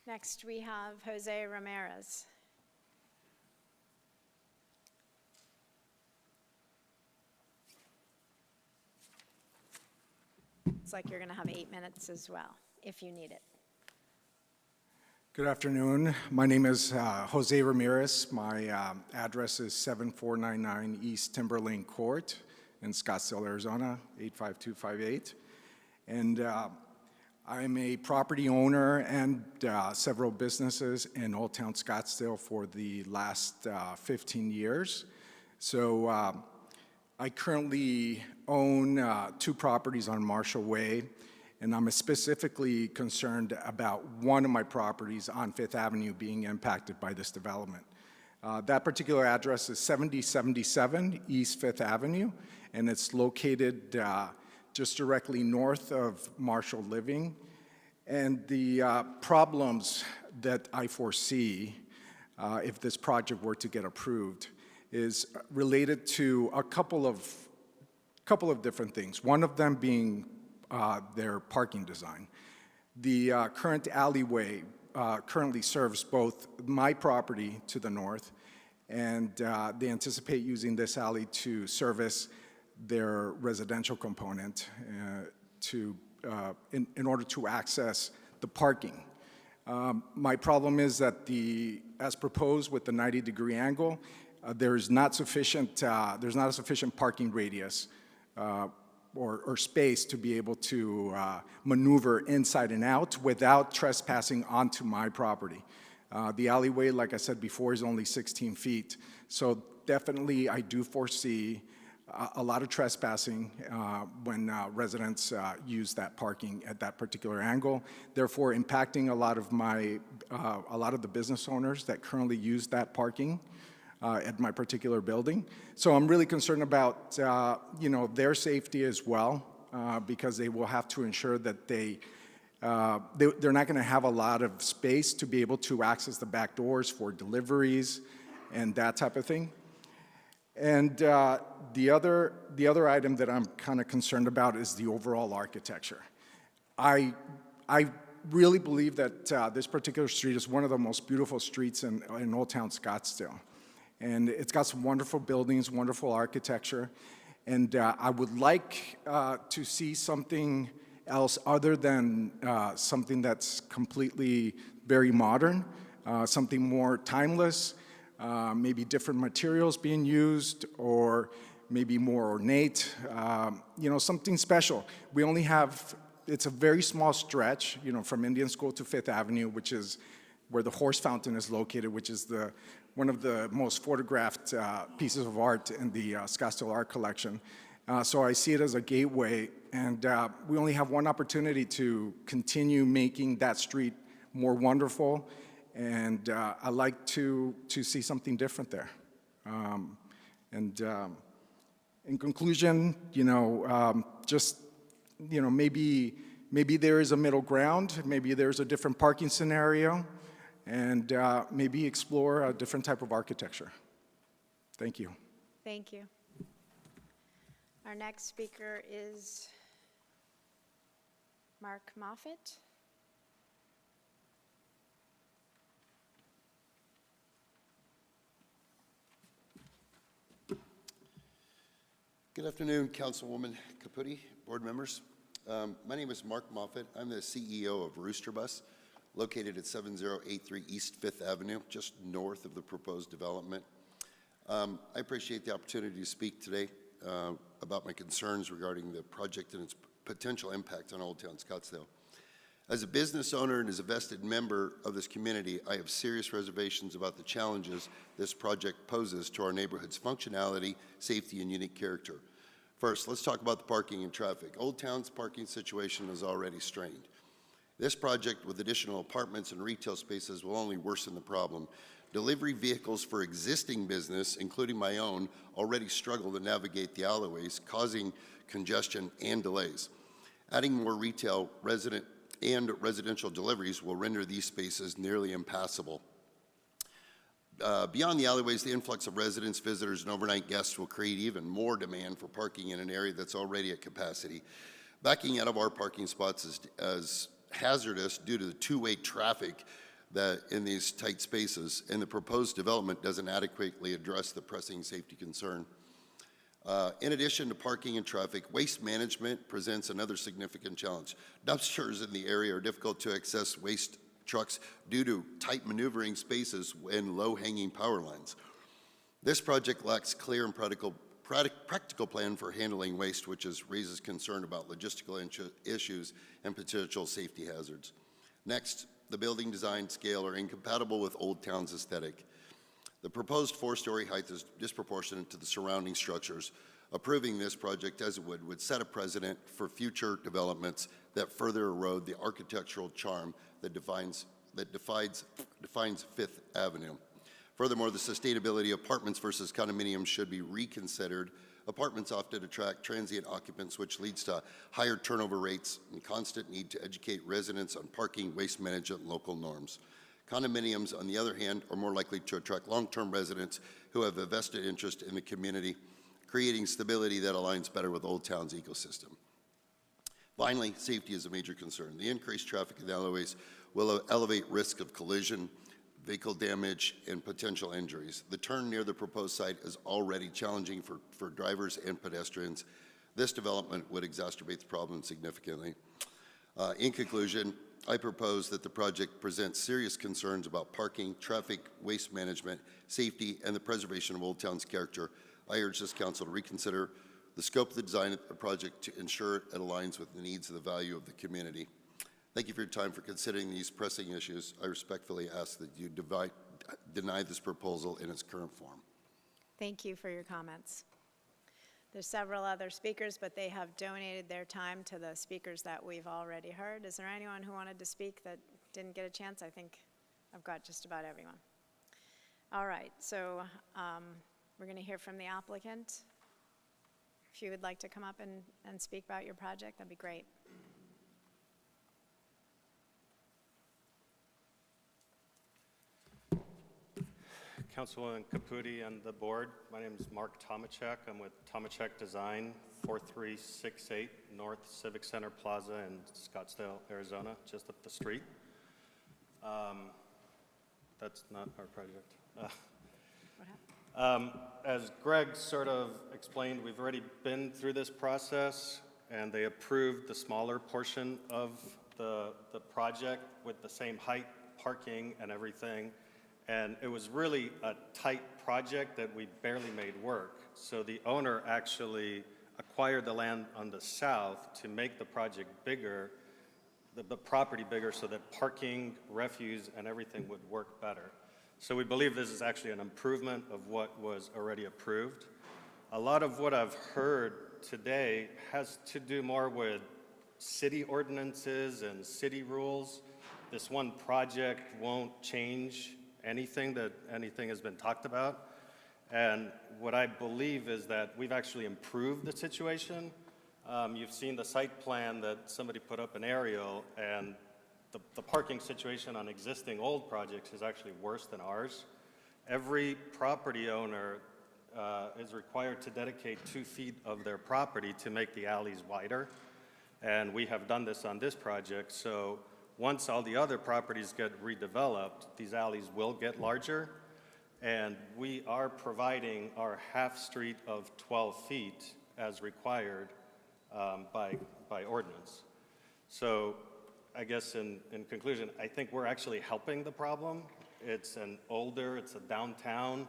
Next, we have Jose Ramirez. It's like you're going to have 8 minutes as well, if you need it.
Good afternoon. My name is Jose Ramirez. My address is 7499 East Timberlane Court in Scottsdale, Arizona, 85258. And I'm a property owner and several businesses in Old Town Scottsdale for the last 15 years. So I currently own 2 properties on Marshall Way, and I'm specifically concerned about one of my properties on 5th Avenue being impacted by this development. That particular address is 7077 East 5th Avenue, and it's located just directly north of Marshall Living. And the problems that I foresee if this project were to get approved is related to a couple of different things. One of them being their parking design. The current alleyway currently serves both my property to the north, and they anticipate using this alley to service their residential component in order to access the parking. My problem is that as proposed with the 90-degree angle, there's not a sufficient parking radius or space to be able to maneuver inside and out without trespassing onto my property. The alleyway, like I said before, is only 16 feet. So definitely I do foresee a lot of trespassing when residents use that parking at that particular angle, therefore impacting a lot of the business owners that currently use that parking at my particular building. So I'm really concerned about their safety as well, because they will have to ensure that they're not going to have a lot of space to be able to access the back doors for deliveries and that type of thing. And the other item that I'm kind of concerned about is the overall architecture. I really believe that this particular street is one of the most beautiful streets in Old Town Scottsdale. And it's got some wonderful buildings, wonderful architecture. And I would like to see something else other than something that's completely very modern, something more timeless, maybe different materials being used, or maybe more ornate, something special. We only have, it's a very small stretch, from Indian School to Fifth Avenue, which is where the horse fountain is located, which is one of the most photographed pieces of art in the Scottsdale Art Collection. So I see it as a gateway, and we only have one opportunity to continue making that street more wonderful, and I like to see something different there. In conclusion, maybe there is a middle ground, maybe there's a different parking scenario, and maybe explore a different type of architecture. Thank you.
Thank you. Our next speaker is Mark Moffett.
Good afternoon, Councilwoman Caputi, board members. My name is Mark Moffett. I'm the CEO of Rooster Bus, located at 7083 East 5th Avenue, just north of the proposed development. I appreciate the opportunity to speak today about my concerns regarding the project and its potential impact on Old Town Scottsdale. As a business owner and as a vested member of this community, I have serious reservations about the challenges this project poses to our neighborhood's functionality, safety, and unique character. First, let's talk about the parking and traffic. Old Town's parking situation is already strained. This project, with additional apartments and retail spaces, will only worsen the problem. Delivery vehicles for existing business, including my own, already struggle to navigate the alleyways, causing congestion and delays. Adding more retail, residential deliveries will render these spaces nearly impassable. Beyond the alleyways, the influx of residents, visitors, and overnight guests will create even more demand for parking in an area that's already at capacity. Backing out of our parking spots is hazardous due to the two-way traffic that in these tight spaces, and the proposed development doesn't adequately address the pressing safety concern. In addition to parking and traffic, waste management presents another significant challenge. Dumpsters in the area are difficult to access waste trucks due to tight maneuvering spaces and low-hanging power lines. This project lacks clear and practical plan for handling waste, which raises concern about logistical issues and potential safety hazards. Next, the building design scale are incompatible with Old Town's aesthetic. The proposed four-story height is disproportionate to the surrounding structures. Approving this project as it would set a precedent for future developments that further erode the architectural charm that defines Fifth Avenue. Furthermore, the sustainability of apartments versus condominiums should be reconsidered. Apartments often attract transient occupants, which leads to higher turnover rates and constant need to educate residents on parking, waste management, and local norms. Condominiums, on the other hand, are more likely to attract long-term residents who have a vested interest in the community, creating stability that aligns better with Old Town's ecosystem. Finally, safety is a major concern. The increased traffic in the alleyways will elevate risk of collision, vehicle damage, and potential injuries. The turn near the proposed site is already challenging for drivers and pedestrians. This development would exacerbate the problem significantly. In conclusion, I propose that the project presents serious concerns about parking, traffic, waste management, safety, and the preservation of Old Town's character. I urge this council to reconsider the scope of the design of the project to ensure it aligns with the needs of the value of the community. Thank you for your time for considering these pressing issues. I respectfully ask that you deny this proposal in its current form.
Thank you for your comments. There's several other speakers, but they have donated their time to the speakers that we've already heard. Is there anyone who wanted to speak that didn't get a chance? I think I've got just about everyone. All right, so we're going to hear from the applicant. If you would like to come up and speak about your project, that'd be great.
Councilwoman Caputi and the board, my name is Mark Tomachek. I'm with Tomachek Design, 4368 North Civic Center Plaza in Scottsdale, Arizona, just up the street. That's not our project. As Greg sort of explained, we've already been through this process, and they approved the smaller portion of the project with the same height, parking, and everything. And it was really a tight project that we barely made work. So the owner actually acquired the land on the south to make the project bigger, the property bigger, so that parking, refuse, and everything would work better. So we believe this is actually an improvement of what was already approved. A lot of what I've heard today has to do more with city ordinances and city rules. This one project won't change anything has been talked about. And what I believe is that we've actually improved the situation. You've seen the site plan that somebody put up an aerial, and the parking situation on existing old projects is actually worse than ours. Every property owner is required to dedicate 2 feet of their property to make the alleys wider. And we have done this on this project. So once all the other properties get redeveloped, these alleys will get larger. And we are providing our half street of 12 feet as required by ordinance. So I guess in conclusion, I think we're actually helping the problem. It's a downtown.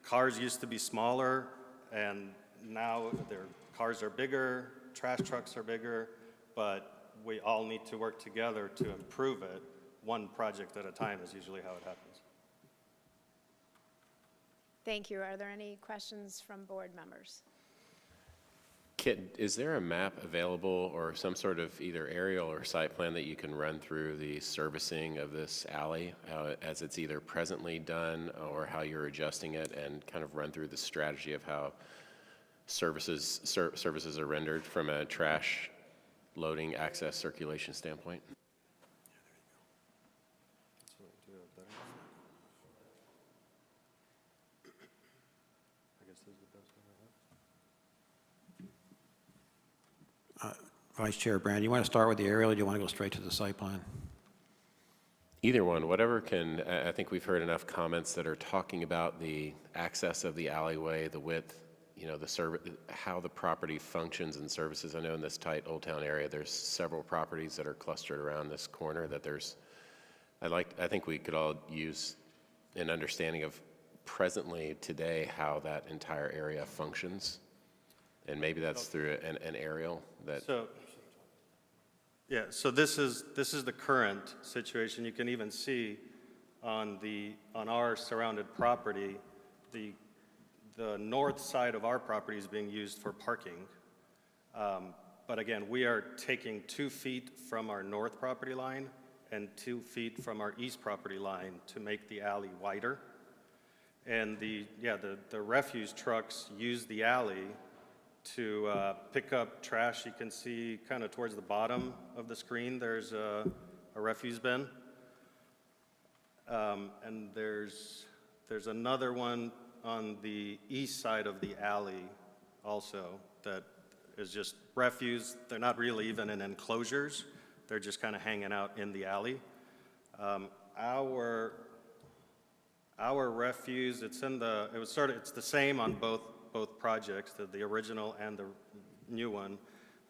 Cars used to be smaller, and now their cars are bigger, trash trucks are bigger, but we all need to work together to improve it. One project at a time is usually how it happens.
Thank you. Are there any questions from board members?
Kit, is there a map available or some sort of either aerial or site plan that you can run through the servicing of this alley as it's either presently done or how you're adjusting it, and kind of run through the strategy of how services are rendered from a trash loading, access, circulation standpoint?
Vice Chair Brand, you want to start with the aerial, or do you want to go straight to the site plan?
Either one, whatever can. I think we've heard enough comments that are talking about the access of the alleyway, the width, how the property functions and services. I know in this tight Old Town area, there's several properties that are clustered around this corner that I think we could all use an understanding of presently today how that entire area functions. And maybe that's through an aerial that.
So this is the current situation. You can even see on our surrounded property, the north side of our property is being used for parking. But again, we are taking 2 feet from our north property line and 2 feet from our east property line to make the alley wider. And the refuse trucks use the alley to pick up trash. You can see kind of towards the bottom of the screen, there's a refuse bin. And there's another one on the east side of the alley also that is just refuse. They're not really even in enclosures. They're just kind of hanging out in the alley. Our refuse, it's the same on both projects, the original and the new one,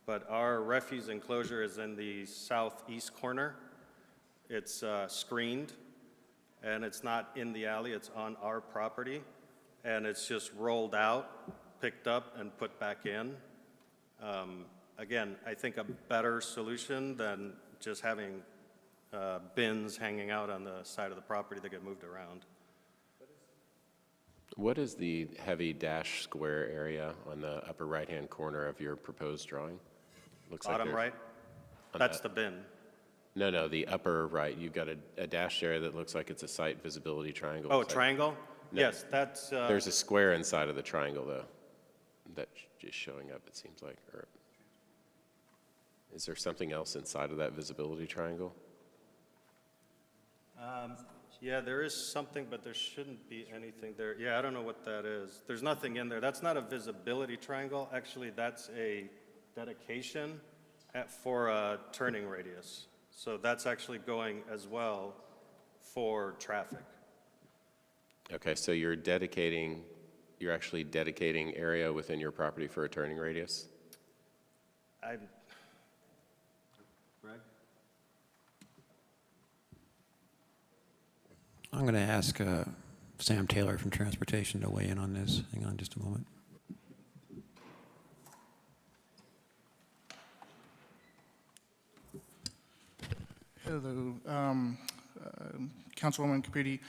but our refuse enclosure is in the southeast corner. It's screened, and it's not in the alley, it's on our property, and it's just rolled out, picked up, and put back in. Again, I think a better solution than just having bins hanging out on the side of the property that get moved around.
What is the heavy dash square area on the upper right-hand corner of your proposed drawing? Looks like
Bottom
there's-
right, that's the bin.
No, the upper right, you've got a dashed area that looks like it's a site visibility triangle.
Oh,
It's like-
triangle?
No.
Yes, that's,
There's a square inside of the triangle, though, that's just showing up, it seems like. Or is there something else inside of that visibility triangle?
yeah, there is something, but there shouldn't be anything there. Yeah, I don't know what that is. There's nothing in there. That's not a visibility triangle. Actually, that's a dedication for a turning radius. So that's actually going as well for traffic.
Okay, so you're actually dedicating area within your property for a turning radius?
Greg?
I'm going to ask Sam Taylor from Transportation to weigh in on this. Hang on just a moment.
Hello, Councilwoman Caputi.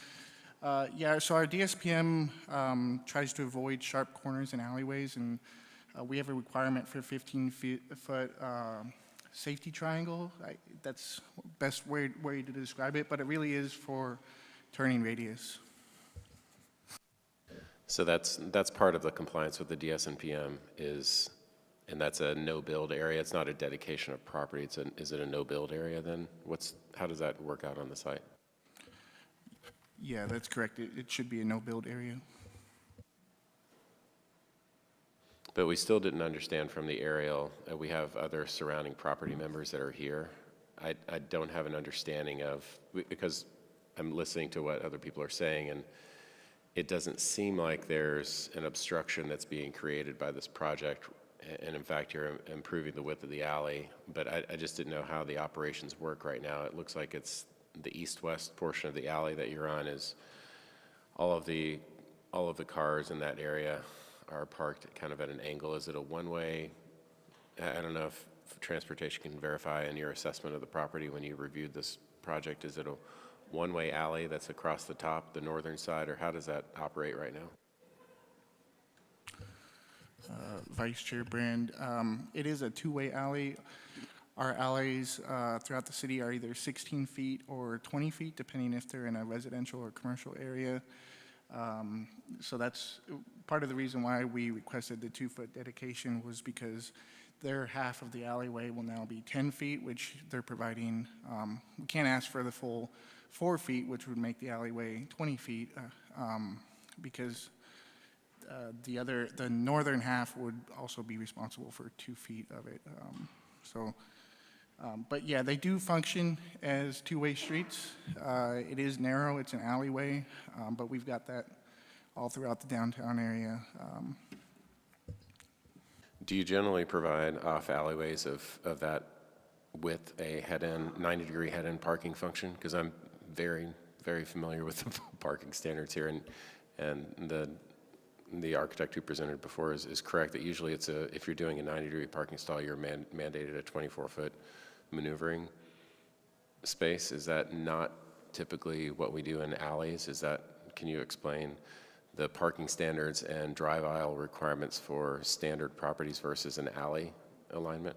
Yeah, so our DSPM tries to avoid sharp corners and alleyways, and we have a requirement for 15-foot safety triangle. That's best way to describe it, but it really is for turning radius.
So that's part of the compliance with the DSNPM is, and that's a no-build area. It's not a dedication of property. Is it a no-build area then? How does that work out on the site?
Yeah, that's correct. It should be a no-build area.
But we still didn't understand from the aerial, we have other surrounding property members that are here. I don't have an understanding of, because I'm listening to what other people are saying, and it doesn't seem like there's an obstruction that's being created by this project. And in fact, you're improving the width of the alley, but I just didn't know how the operations work right now. It looks like it's the east-west portion of the alley that you're on is all of the cars in that area are parked kind of at an angle. Is it a one-way? I don't know if transportation can verify in your assessment of the property when you reviewed this project. Is it a one-way alley that's across the top, the northern side, or how does that operate right now?
Vice Chair Brand, it is a two-way alley. Our alleys throughout the city are either 16 feet or 20 feet, depending if they're in a residential or commercial area. So that's part of the reason why we requested the 2-foot dedication, was because their half of the alleyway will now be 10 feet, which they're providing. We can't ask for the full 4 feet, which would make the alleyway 20 feet, because the northern half would also be responsible for 2 feet of it. But yeah, they do function as two-way streets. It is narrow, it's an alleyway, but we've got that all throughout the downtown area.
Do you generally provide off alleyways of that with a head-in, 90-degree head-in parking function? Because I'm very, very familiar with the parking standards here, and the architect who presented before is correct that usually if you're doing a 90-degree parking stall, you're mandated a 24-foot maneuvering space. Is that not typically what we do in alleys? Can you explain the parking standards and drive aisle requirements for standard properties versus an alley alignment?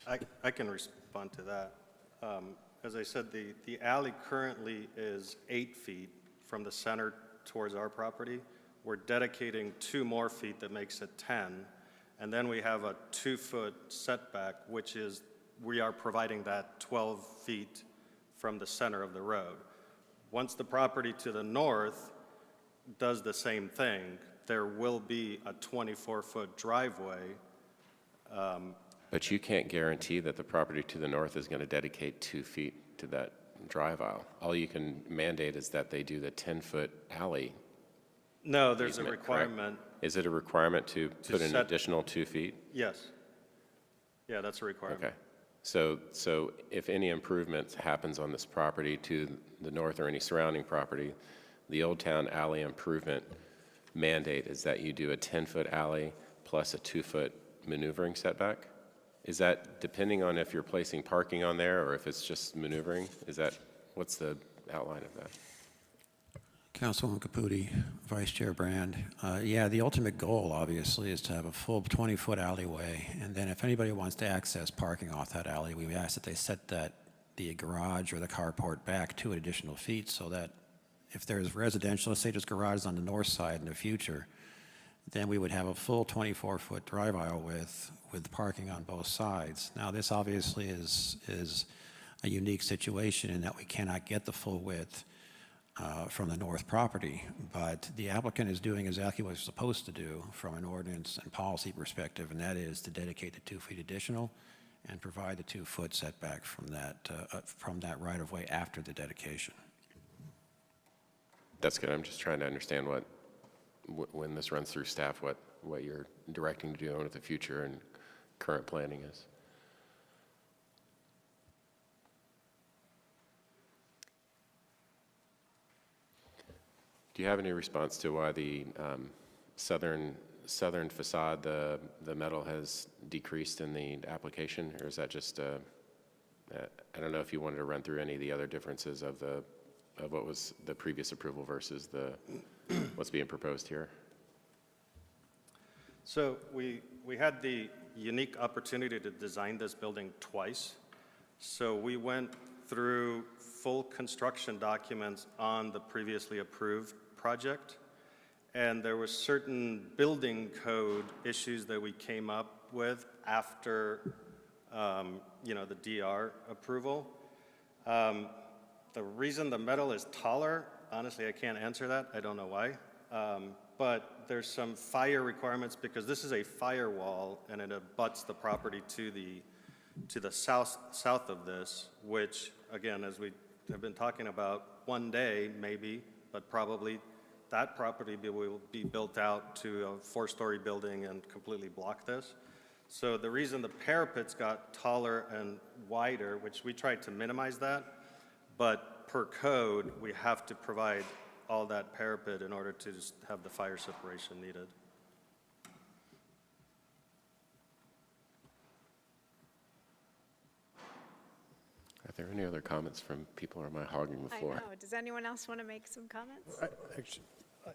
I can respond to that. As I said, the alley currently is 8 feet from the center towards our property. We're dedicating 2 more feet that makes it 10. And then we have a 2-foot setback, which is, we are providing that 12 feet from the center of the road. Once the property to the north does the same thing, there will be a 24-foot driveway.
But you can't guarantee that the property to the north is going to dedicate 2 feet to that drive aisle. All you can mandate is that they do the 10-foot alley.
No, there's a
easement,
requirement.
correct? Is it a requirement to put an additional 2 feet?
Yes. Yeah, that's a requirement.
Okay. So if any improvement happens on this property to the north or any surrounding property, the Old Town Alley improvement mandate is that you do a 10-foot alley plus a 2-foot maneuvering setback? Is that depending on if you're placing parking on there or if it's just maneuvering? What's the outline of that?
Councilwoman Caputi, Vice Chair Brand. Yeah, the ultimate goal, obviously, is to have a full 20-foot alleyway, and then if anybody wants to access parking off that alley, we ask that they set the garage or the carport back 2 additional feet so that if there's residential, let's say there's garages on the north side in the future, then we would have a full 24-foot drive aisle with parking on both sides. Now, this obviously is a unique situation in that we cannot get the full width from the north property, but the applicant is doing exactly what it's supposed to do from an ordinance and policy perspective, and that is to dedicate the 2 feet additional and provide the 2-foot setback from that right-of-way after the dedication.
That's good. I'm just trying to understand when this runs through staff, what you're directing to do in the future and current planning is. Do you have any response to why the southern facade, the metal has decreased in the application, or is that just I don't know if you wanted to run through any of the other differences of what was the previous approval versus what's being proposed here?
So we had the unique opportunity to design this building twice. So we went through full construction documents on the previously approved project, and there were certain building code issues that we came up with after the DR approval. The reason the metal is taller, honestly, I can't answer that. I don't know why. But there's some fire requirements because this is a firewall and it abuts the property to the south of this, which, again, as we have been talking about, one day maybe, but probably that property will be built out to a 4-story building and completely block this. So the reason the parapets got taller and wider, which we tried to minimize that, but per code, we have to provide all that parapet in order to just have the fire separation needed.
Are there any other comments from people, or am I hogging the floor?
I know. Does anyone else want to make some comments?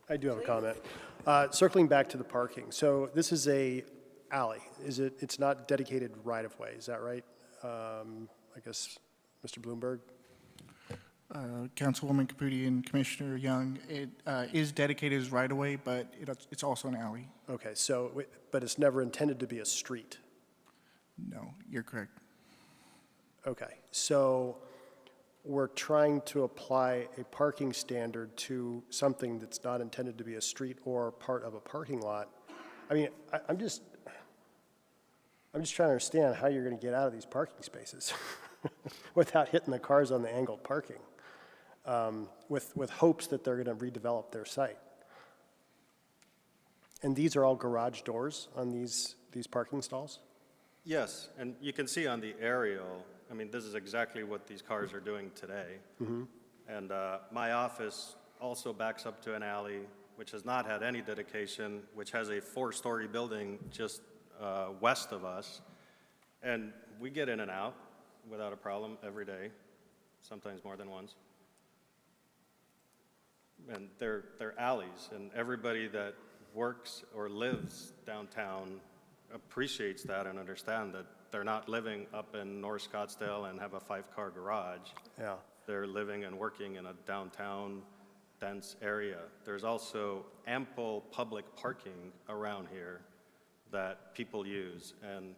I do have a comment. Circling back to the parking. So this is a alley. It's not dedicated right-of-way, is that right? I guess, Mr. Bloomberg?
Councilwoman Caputi and Commissioner Young, it is dedicated as right-of-way, but it's also an alley.
Okay, but it's never intended to be a street?
No, you're correct.
Okay, so we're trying to apply a parking standard to something that's not intended to be a street or part of a parking lot. I mean, I'm just trying to understand how you're going to get out of these parking spaces without hitting the cars on the angled parking, with hopes that they're going to redevelop their site. And these are all garage doors on these parking stalls?
Yes, and you can see on the aerial, I mean, this is exactly what these cars are doing today.
Mm-hmm.
And my office also backs up to an alley, which has not had any dedication, which has a 4-story building just west of us. And we get in and out without a problem every day, sometimes more than once. And they're alleys, and everybody that works or lives downtown appreciates that and understand that they're not living up in North Scottsdale and have a 5-car garage.
Yeah.
They're living and working in a downtown dense area. There's also ample public parking around here that people use, and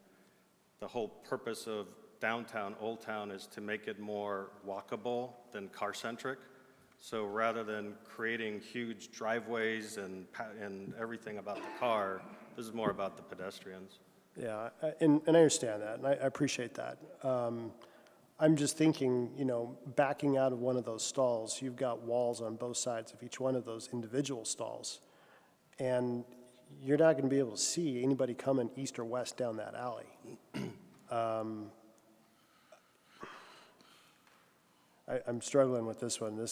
the whole purpose of downtown, Old Town, is to make it more walkable than car-centric. So rather than creating huge driveways and everything about the car, this is more about the pedestrians.
Yeah, and I understand that, and I appreciate that. I'm just thinking, backing out of one of those stalls, you've got walls on both sides of each one of those individual stalls, and you're not going to be able to see anybody coming east or west down that alley. I'm struggling with this one.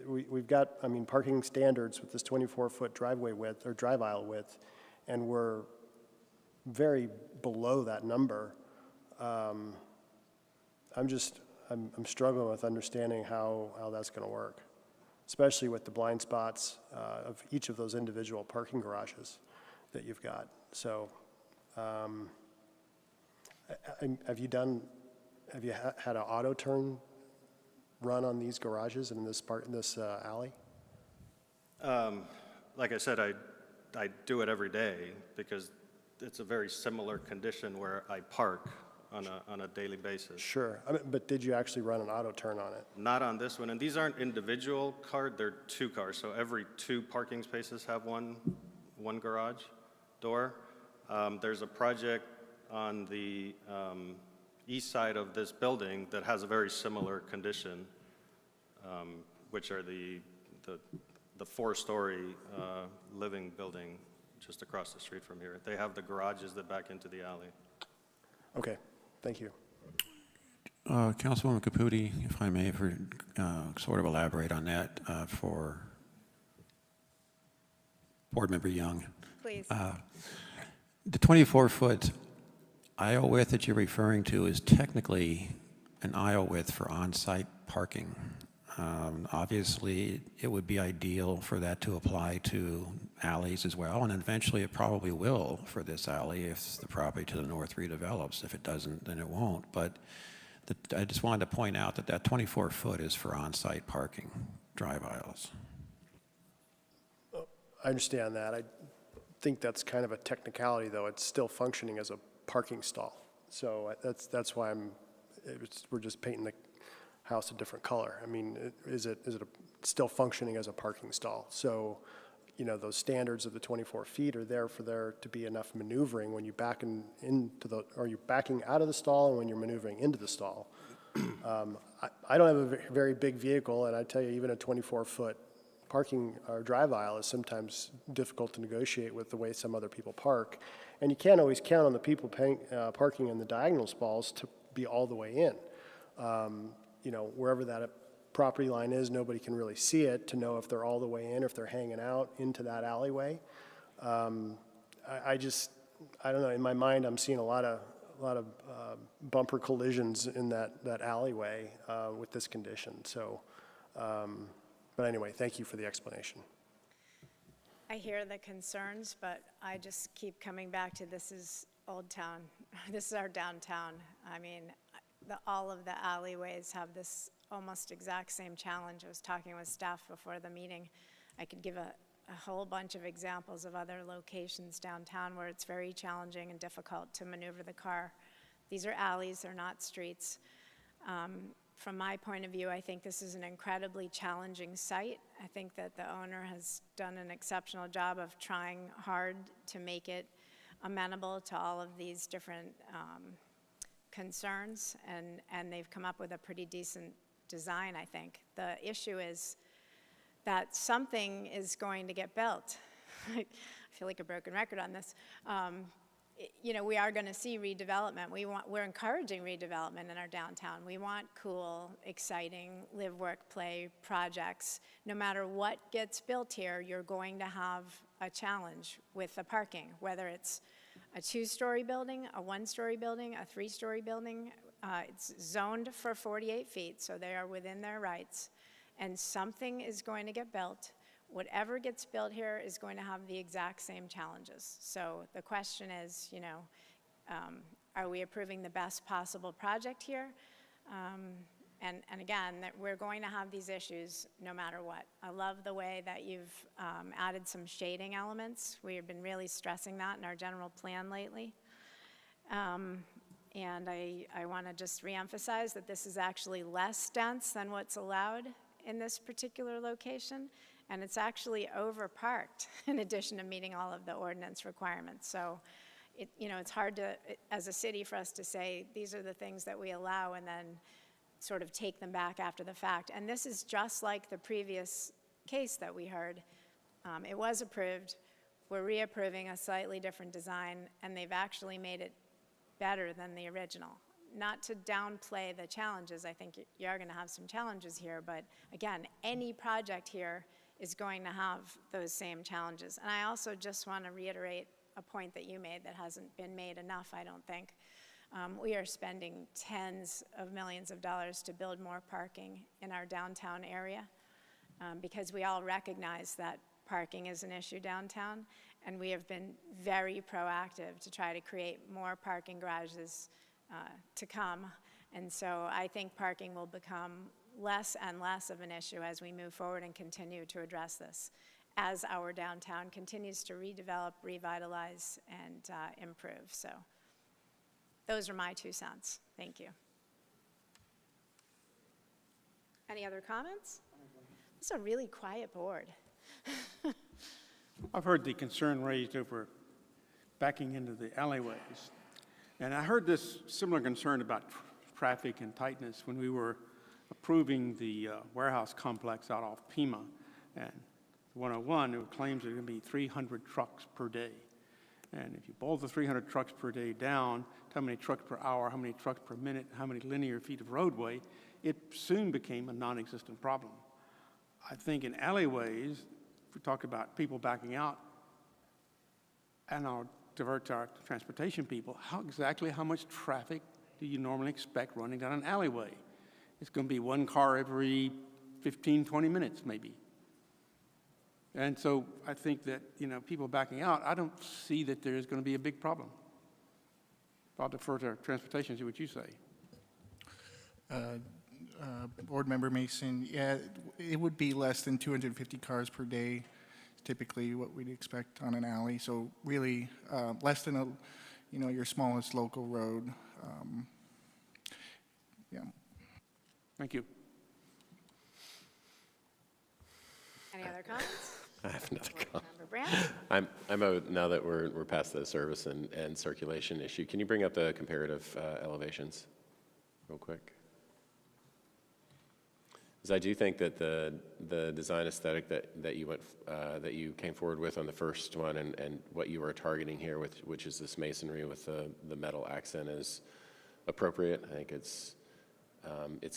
We've got, parking standards with this 24-foot driveway width, or drive aisle width, and we're very below that number. I'm struggling with understanding how that's going to work. especially with the blind spots of each of those individual parking garages that you've got. So have you had an auto turn run on these garages in this alley?
Like I said, I do it every day because it's a very similar condition where I park on a daily basis.
Sure, but did you actually run an auto turn on it?
Not on this one, and these aren't individual cars, they're two cars, so every 2 parking spaces have one garage door. There's a project on the east side of this building that has a very similar condition, which are the 4-story living building just across the street from here. They have the garages that back into the alley.
Okay, thank you.
Councilwoman Caputi, if I may, sort of elaborate on that for Board Member Young.
Please.
The 24-foot aisle width that you're referring to is technically an aisle width for on-site parking. Obviously, it would be ideal for that to apply to alleys as well, and eventually it probably will for this alley if the property to the north redevelops. If it doesn't, then it won't. But I just wanted to point out that 24-foot is for on-site parking, drive aisles.
I understand that. I think that's kind of a technicality, though. It's still functioning as a parking stall. So that's why we're just painting the house a different color. I mean, is it still functioning as a parking stall? So, you know, those standards of the 24 feet are there for there to be enough maneuvering when you you're backing out of the stall and when you're maneuvering into the stall. I don't have a very big vehicle, and I tell you, even a 24-foot parking or drive aisle is sometimes difficult to negotiate with the way some other people park. And you can't always count on the people parking in the diagonal stalls to be all the way in. You know, wherever that property line is, nobody can really see it to know if they're all the way in, if they're hanging out into that alleyway. I don't know, in my mind, I'm seeing a lot of bumper collisions in that alleyway with this condition. So, but anyway, thank you for the explanation.
I hear the concerns, but I just keep coming back to this is Old Town. This is our downtown. I mean, all of the alleyways have this almost exact same challenge. I was talking with staff before the meeting. I could give a whole bunch of examples of other locations downtown where it's very challenging and difficult to maneuver the car. These are alleys, they're not streets. From my point of view, I think this is an incredibly challenging site. I think that the owner has done an exceptional job of trying hard to make it amenable to all of these different concerns, and they've come up with a pretty decent design, I think. The issue is that something is going to get built. I feel like a broken record on this. You know, we are going to see redevelopment. We're encouraging redevelopment in our downtown. We want cool, exciting, live, work, play projects. No matter what gets built here, you're going to have a challenge with the parking, whether it's a 2-story building, a 1-story building, a 3-story building. It's zoned for 48 feet, so they are within their rights. And something is going to get built. Whatever gets built here is going to have the exact same challenges. So the question is, you know, are we approving the best possible project here? And again, that we're going to have these issues no matter what. I love the way that you've added some shading elements. We have been really stressing that in our general plan lately. And I want to just reemphasize that this is actually less dense than what's allowed in this particular location. And it's actually over-parked in addition to meeting all of the ordinance requirements. So, you know, it's hard to, as a city, for us to say these are the things that we allow and then sort of take them back after the fact. And this is just like the previous case that we heard. It was approved. We're reapproving a slightly different design, and they've actually made it better than the original. Not to downplay the challenges. I think you are going to have some challenges here, but again, any project here is going to have those same challenges. And I also just want to reiterate a point that you made that hasn't been made enough, I don't think. We are spending tens of millions of dollars to build more parking in our downtown area. because we all recognize that parking is an issue downtown, and we have been very proactive to try to create more parking garages to come. And so I think parking will become less and less of an issue as we move forward and continue to address this, as our downtown continues to redevelop, revitalize, and improve. So those are my 2 cents. Thank you. Any other comments? It's a really quiet board.
I've heard the concern raised over backing into the alleyways. And I heard this similar concern about traffic and tightness when we were approving the warehouse complex out off Pima. And 101, there were claims there were going to be 300 trucks per day. And if you boil the 300 trucks per day down, how many trucks per hour, how many trucks per minute, how many linear feet of roadway, it soon became a non-existent problem. I think in alleyways, if we talk about people backing out, and I'll divert to our transportation people, exactly how much traffic do you normally expect running down an alleyway? It's going to be one car every 15, 20 minutes, maybe. And so I think that, people backing out, I don't see that there's going to be a big problem. I'll defer to transportation, see what you say.
Board Member Mason, yeah, it would be less than 250 cars per day, typically what we'd expect on an alley. So really less than your smallest local road. Yeah.
Thank you.
Any other comments?
I have another comment.
Member Brandt?
Now that we're past the service and circulation issue, can you bring up the comparative elevations real quick? Because I do think that the design aesthetic that you came forward with on the first one and what you are targeting here, which is this masonry with the metal accent, is appropriate. I think it's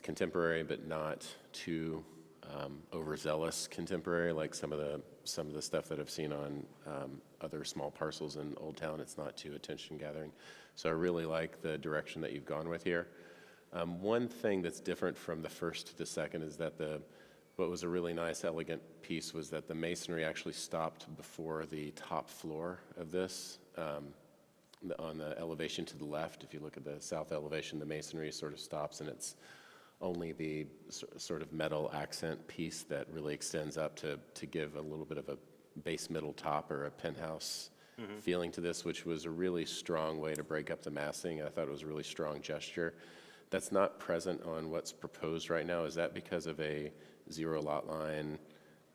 contemporary, but not too overzealous contemporary, like some of the stuff that I've seen on other small parcels in Old Town. It's not too attention gathering. So I really like the direction that you've gone with here. One thing that's different from the first to the second is that what was a really nice, elegant piece was that the masonry actually stopped before the top floor of this. On the elevation to the left, if you look at the south elevation, the masonry sort of stops, and it's only the sort of metal accent piece that really extends up to give a little bit of a base middle top or a penthouse feeling to this, which was a really strong way to break up the massing. I thought it was a really strong gesture. That's not present on what's proposed right now. Is that because of a zero lot line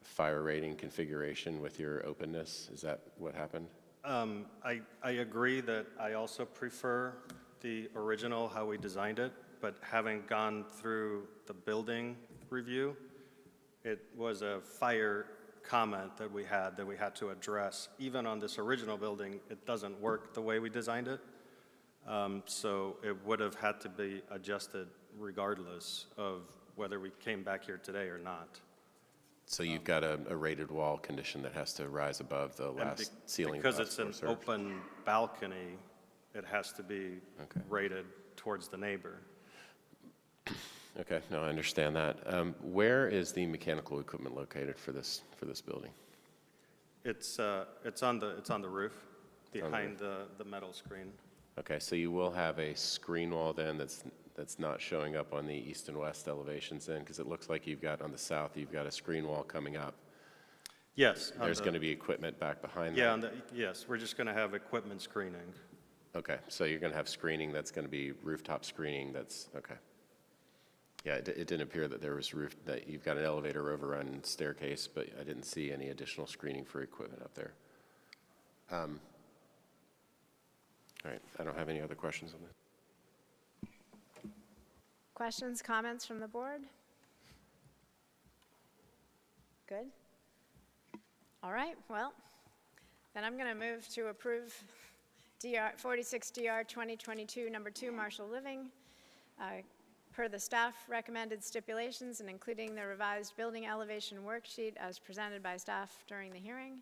fire rating configuration with your openness? Is that what happened?
I agree that I also prefer the original, how we designed it, but having gone through the building review, it was a fire comment that we had to address. Even on this original building, it doesn't work the way we designed it. So it would have had to be adjusted regardless of whether we came back here today or not.
So you've got a rated wall condition that has to rise above the last ceiling.
Because it's an open balcony, it has to be rated towards the neighbor.
Okay, no, I understand that. Where is the mechanical equipment located for this building?
It's on the roof behind the metal screen.
Okay, so you will have a screen wall then that's not showing up on the east and west elevations then, because it looks like you've got on the south, you've got a screen wall coming up.
Yes.
There's going to be equipment back behind
that.
Yeah,
yes, we're just going to have equipment screening.
Okay, so you're going to have screening that's going to be rooftop screening that's, okay. Yeah, it didn't appear that there was that you've got an elevator overrun staircase, but I didn't see any additional screening for equipment up there. All right, I don't have any other questions on that.
Questions, comments from the board? Good? All right, well, then I'm going to move to approve 46 DR 2022, number 2, Marshall Living, per the staff recommended stipulations and including the revised building elevation worksheet as presented by staff during the hearing.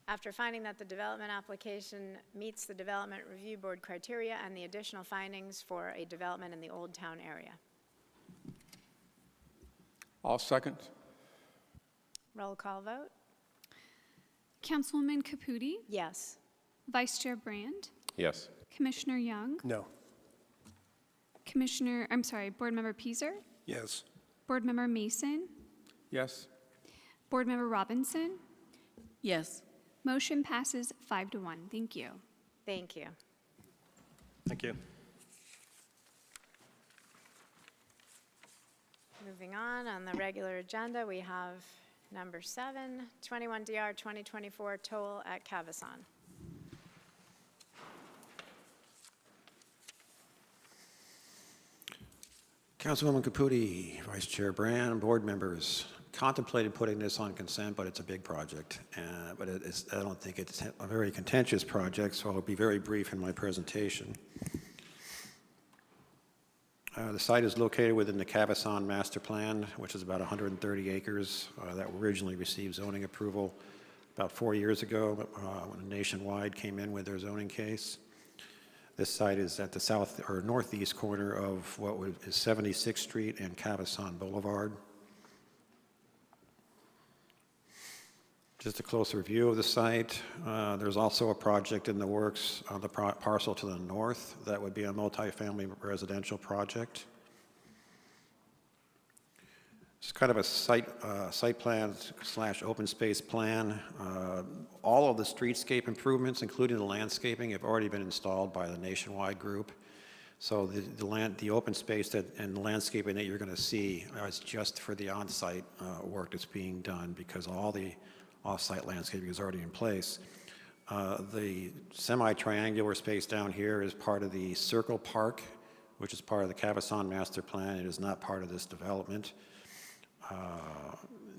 After finding that the development application meets the Development Review Board criteria and the additional findings for a development in the Old Town area.
I'll second.
Roll call vote?
Councilwoman Caputi,
Yes.
Vice Chair Brand,
Yes.
Commissioner Young,
No.
Board Member Peaser,
Yes.
Board Member Mason,
Yes.
Board Member Robinson.
Yes.
Motion passes 5-1. Thank you.
Thank you.
Thank you.
Moving on the regular agenda, we have number 7, 21 DR 2024 toll at Cavazon.
Councilwoman Caputi, Vice Chair Brand, board members, contemplated putting this on consent, but it's a big project. But I don't think it's a very contentious project, so I'll be very brief in my presentation. The site is located within the Cavazon Master Plan, which is about 130 acres that originally received zoning approval about 4 years ago when Nationwide came in with their zoning case. This site is at the south or northeast corner of what is 76th Street and Cavazon Boulevard. Just a closer view of the site. There's also a project in the works on the parcel to the north that would be a multifamily residential project. It's kind of a site plan / open space plan. All of the streetscape improvements, including the landscaping, have already been installed by the Nationwide group. So the open space and the landscaping that you're going to see is just for the on-site work that's being done, because all the off-site landscaping is already in place. The semi-triangular space down here is part of the Circle Park, which is part of the Cavazon Master Plan. It is not part of this development.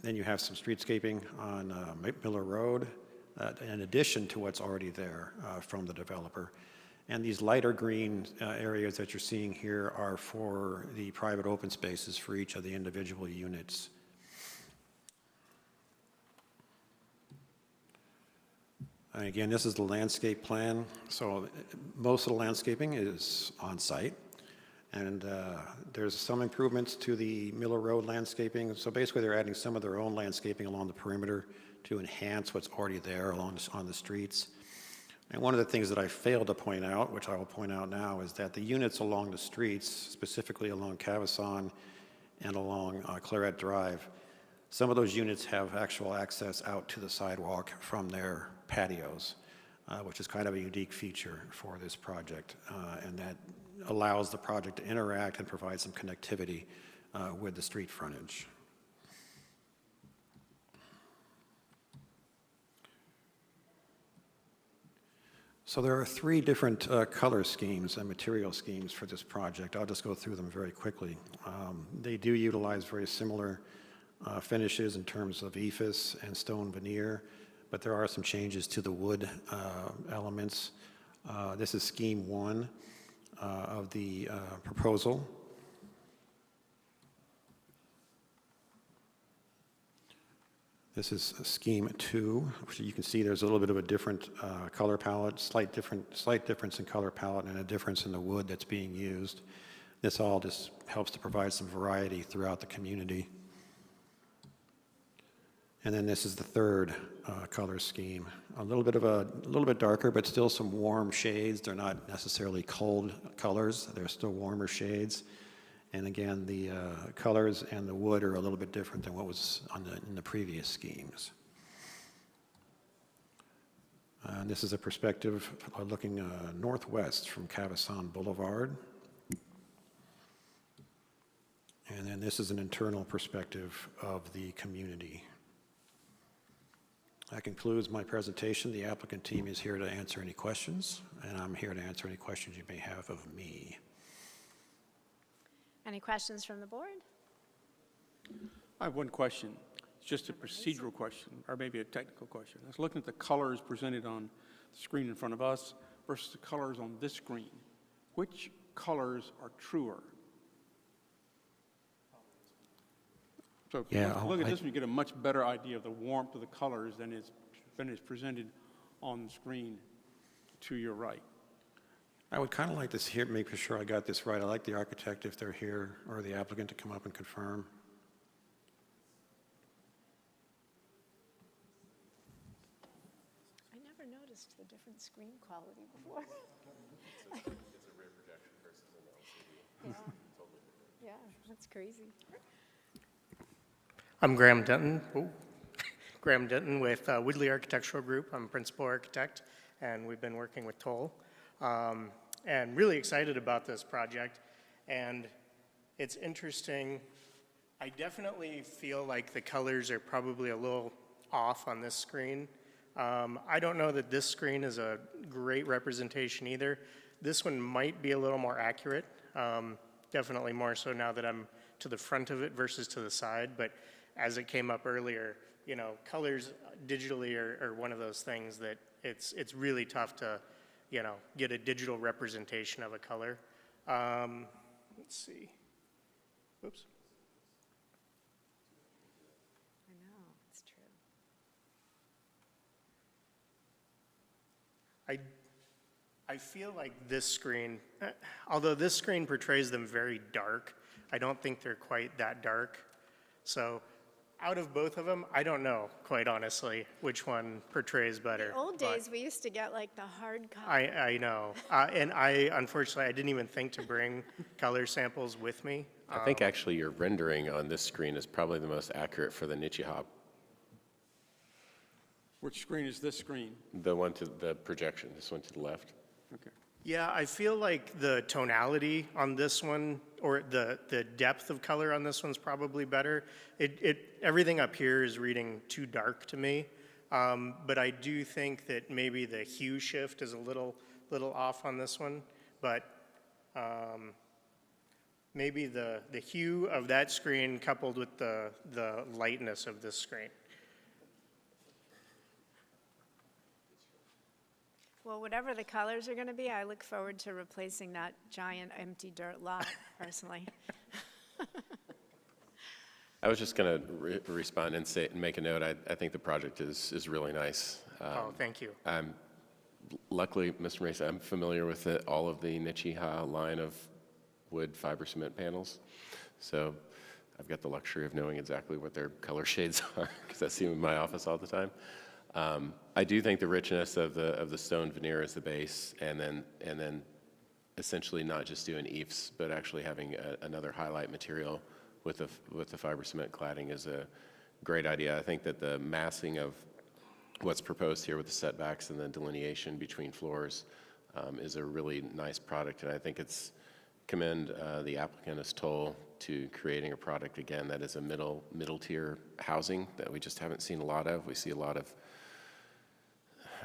Then you have some streetscaping on Miller Road, in addition to what's already there from the developer. And these lighter green areas that you're seeing here are for the private open spaces for each of the individual units. And again, this is the landscape plan. So most of the landscaping is on site. And there's some improvements to the Miller Road landscaping. So basically, they're adding some of their own landscaping along the perimeter to enhance what's already there on the streets. And one of the things that I failed to point out, which I will point out now, is that the units along the streets, specifically along Cavazon and along Claret Drive, some of those units have actual access out to the sidewalk from their patios, which is kind of a unique feature for this project, and that allows the project to interact and provide some connectivity with the street frontage. So there are 3 different color schemes and material schemes for this project. I'll just go through them very quickly. They do utilize very similar finishes in terms of ephes and stone veneer, but there are some changes to the wood elements. This is scheme 1 of the proposal. This is scheme 2, which you can see there's a little bit of a different color palette, slight difference in color palette, and a difference in the wood that's being used. This all just helps to provide some variety throughout the community. And then this is the 3rd color scheme. A little bit darker, but still some warm shades. They're not necessarily cold colors. They're still warmer shades. And again, the colors and the wood are a little bit different than what was in the previous schemes. This is a perspective looking northwest from Cavazon Boulevard. And then this is an internal perspective of the community. That concludes my presentation. The applicant team is here to answer any questions, and I'm here to answer any questions you may have of me.
Any questions from the board?
I have one question. It's just a procedural question, or maybe a technical question. I was looking at the colors presented on the screen in front of us versus the colors on this screen. Which colors are truer? So if you look at this one, you get a much better idea of the warmth of the colors than is presented on the screen to your right.
I would kind of like to make sure I got this right. I'd like the architect, if they're here, or the applicant to come up and confirm.
noticed the different screen quality before.
It's a rear projection versus an LCD.
Yeah, that's crazy.
I'm Graham Denton. Graham Denton with Woodley Architectural Group. I'm principal architect, and we've been working with Toll. And really excited about this project. And it's interesting. I definitely feel like the colors are probably a little off on this screen. I don't know that this screen is a great representation either. This one might be a little more accurate. Definitely more so now that I'm to the front of it versus to the side. But as it came up earlier, you know, colors digitally are one of those things that it's really tough to, you know, get a digital representation of a color. Let's see. Oops.
I know, it's true.
I feel like this screen, although this screen portrays them very dark, I don't think they're quite that dark. So out of both of them, I don't know, quite honestly, which one portrays better.
In the old days, we used to get like the hard copy.
I know. And unfortunately, I didn't even think to bring color samples with me.
I think actually your rendering on this screen is probably the most accurate for the Nichiha.
Which screen is this screen?
The one to the projection, this one to the left.
Okay.
Yeah, I feel like the tonality on this one, or the depth of color on this one's probably better. Everything up here is reading too dark to me, but I do think that maybe the hue shift is a little off on this one, but maybe the hue of that screen coupled with the lightness of this screen.
Well, whatever the colors are going to be, I look forward to replacing that giant empty dirt lot, personally.
I was just going to respond and say and make a note. I think the project is really nice.
Oh, thank you.
Luckily, Mr. Mason, I'm familiar with all of the Nichiha line of wood fiber cement panels, so I've got the luxury of knowing exactly what their color shades are because I see them in my office all the time. I do think the richness of the stone veneer as the base, and then essentially not just doing eaves, but actually having another highlight material with the fiber cement cladding is a great idea. I think that the massing of what's proposed here with the setbacks and the delineation between floors is a really nice product, and I think it's commend the applicant as Toll to creating a product again that is a middle tier housing that we just haven't seen a lot of. We see a lot of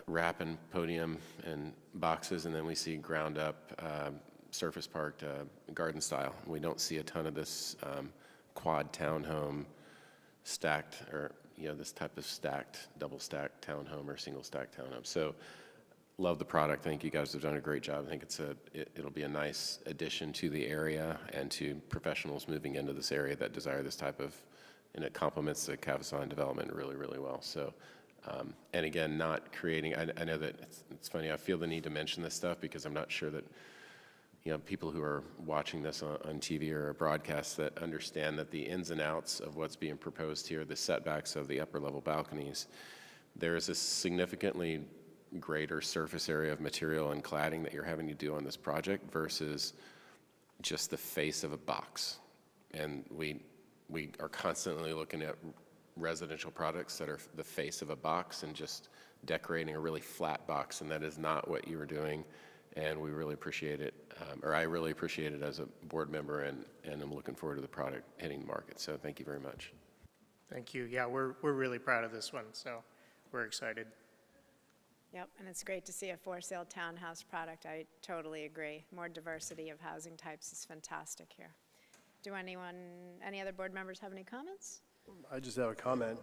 wrap and podium and boxes, and then we see ground up surface parked garden style. We don't see a ton of this quad townhome stacked, or this type of stacked, double stacked townhome or single stacked townhome. So love the product. I think you guys have done a great job. I think it'll be a nice addition to the area and to professionals moving into this area that desire this type of, and it complements the Cavazon development really, really well. So, and again, not creating, I know that it's funny, I feel the need to mention this stuff because I'm not sure that, people who are watching this on TV or a broadcast that understand that the ins and outs of what's being proposed here, the setbacks of the upper level balconies, there is a significantly greater surface area of material and cladding that you're having to do on this project versus just the face of a box. And we are constantly looking at residential products that are the face of a box and just decorating a really flat box, and that is not what you were doing, and we really appreciate it, or I really appreciate it as a board member, and I'm looking forward to the product hitting the market, so thank you very much.
Thank you. Yeah, we're really proud of this one, so we're excited.
Yep, and it's great to see a for-sale townhouse product. I totally agree. More diversity of housing types is fantastic here. Do any other board members have any comments?
I just have a comment.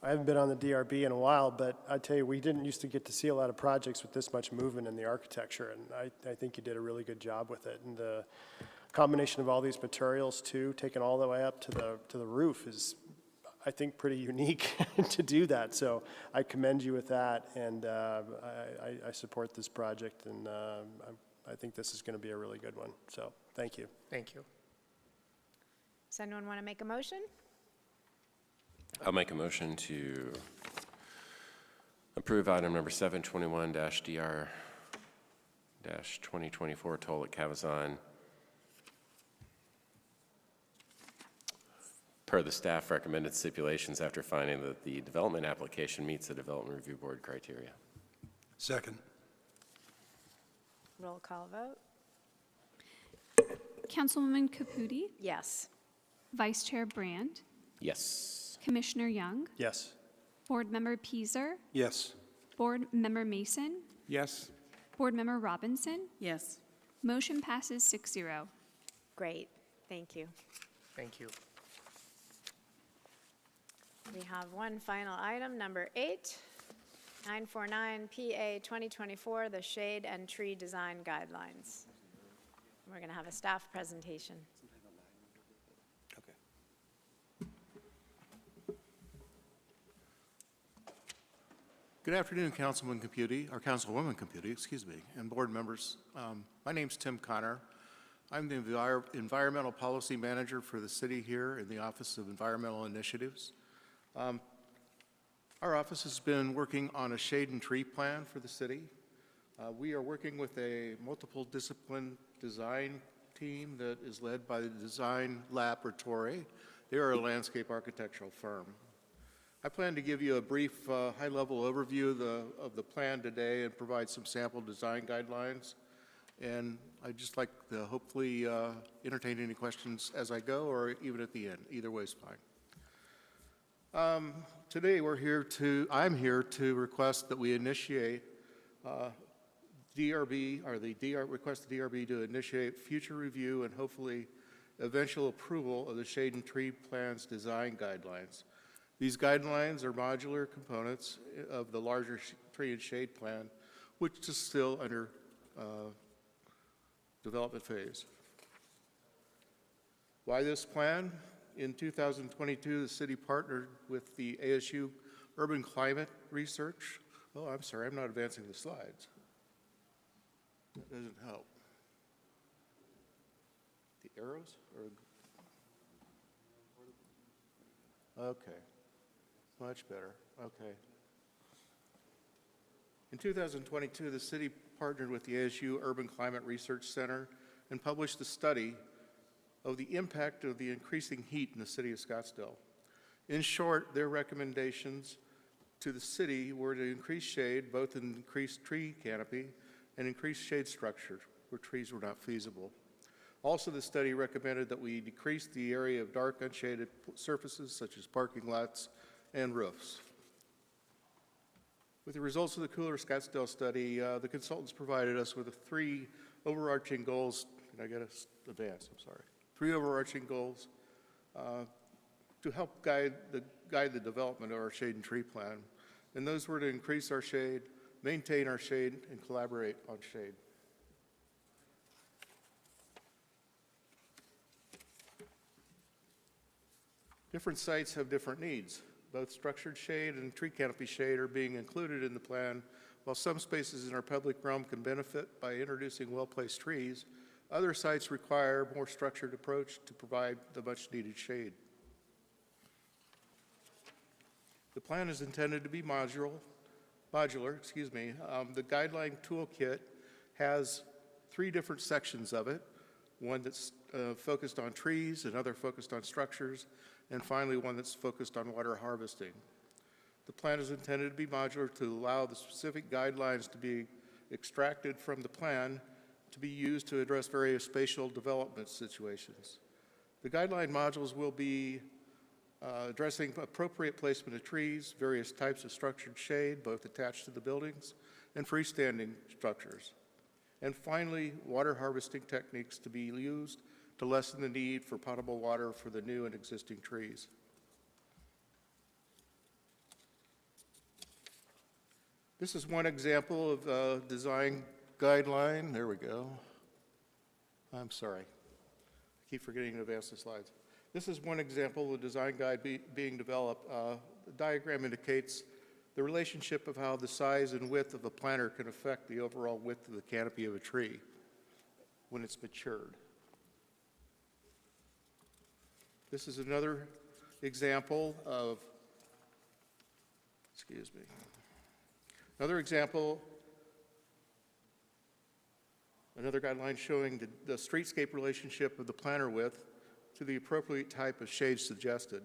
I haven't been on the DRB in a while, but I tell you, we didn't used to get to see a lot of projects with this much movement in the architecture, and I think you did a really good job with it. And the combination of all these materials too, taken all the way up to the roof is, I think, pretty unique to do that. So I commend you with that, and I support this project, and I think this is going to be a really good one. So thank you.
Thank you.
Does anyone want to make a motion?
I'll make a motion to Approve item number 721-DR-2024 toll at Cavazon per the staff recommended stipulations after finding that the development application meets the Development Review Board criteria.
Second.
Roll call vote?
Councilwoman Caputi,
Yes.
Vice Chair Brand,
Yes.
Commissioner Young,
Yes.
Board Member Peaser,
Yes.
Board Member Mason,
Yes.
Board Member Robinson.
Yes.
Motion passes 6-0.
Great, thank you.
Thank you.
We have one final item, number 8, 949 PA 2024, the Shade and Tree Design Guidelines. We're going to have a staff presentation.
Good afternoon, Councilman Caputi, or Councilwoman Caputi, excuse me, and board members. My name's Tim Connor. I'm the Environmental Policy Manager for the city here in the Office of Environmental Initiatives. Our office has been working on a shade and tree plan for the city. We are working with a multiple discipline design team that is led by the Design Laboratory. They are a landscape architectural firm. I plan to give you a brief high-level overview of the plan today and provide some sample design guidelines. And I'd just like to hopefully entertain any questions as I go or even at the end. Either way is fine. Today I'm here to request that we initiate request the DRB to initiate future review and hopefully eventual approval of the shade and tree plan's design guidelines. These guidelines are modular components of the larger tree and shade plan, which is still under development phase. Why this plan? In 2022, the city partnered with the ASU Urban Climate Research. Oh, I'm sorry, I'm not advancing the slides. That doesn't help. The arrows? Okay. Much better. Okay. In 2022, the city partnered with the ASU Urban Climate Research Center and published a study of the impact of the increasing heat in the city of Scottsdale. In short, their recommendations to the city were to increase shade, both in increased tree canopy and increased shade structure where trees were not feasible. Also, the study recommended that we decrease the area of dark unshaded surfaces such as parking lots and roofs. With the results of the Cooler Scottsdale study, the consultants provided us with 3 overarching goals. Can I get us advance? I'm sorry. 3 overarching goals to help guide the development of our shade and tree plan. And those were to increase our shade, maintain our shade, and collaborate on shade. Different sites have different needs. Both structured shade and tree canopy shade are being included in the plan, while some spaces in our public realm can benefit by introducing well-placed trees. Other sites require a more structured approach to provide the much-needed shade. The plan is intended to be modular. The guideline toolkit has 3 different sections of it, one that's focused on trees, another focused on structures, and finally one that's focused on water harvesting. The plan is intended to be modular to allow the specific guidelines to be extracted from the plan to be used to address various spatial development situations. The guideline modules will be addressing appropriate placement of trees, various types of structured shade, both attached to the buildings and freestanding structures. And finally, water harvesting techniques to be used to lessen the need for potable water for the new and existing trees. This is one example of a design guideline. There we go. I'm sorry. I keep forgetting to advance the slides. This is one example of a design guide being developed. The diagram indicates the relationship of how the size and width of a planter can affect the overall width of the canopy of a tree when it's matured. This is another example of, excuse me. Another example, another guideline showing the streetscape relationship of the planter width to the appropriate type of shade suggested.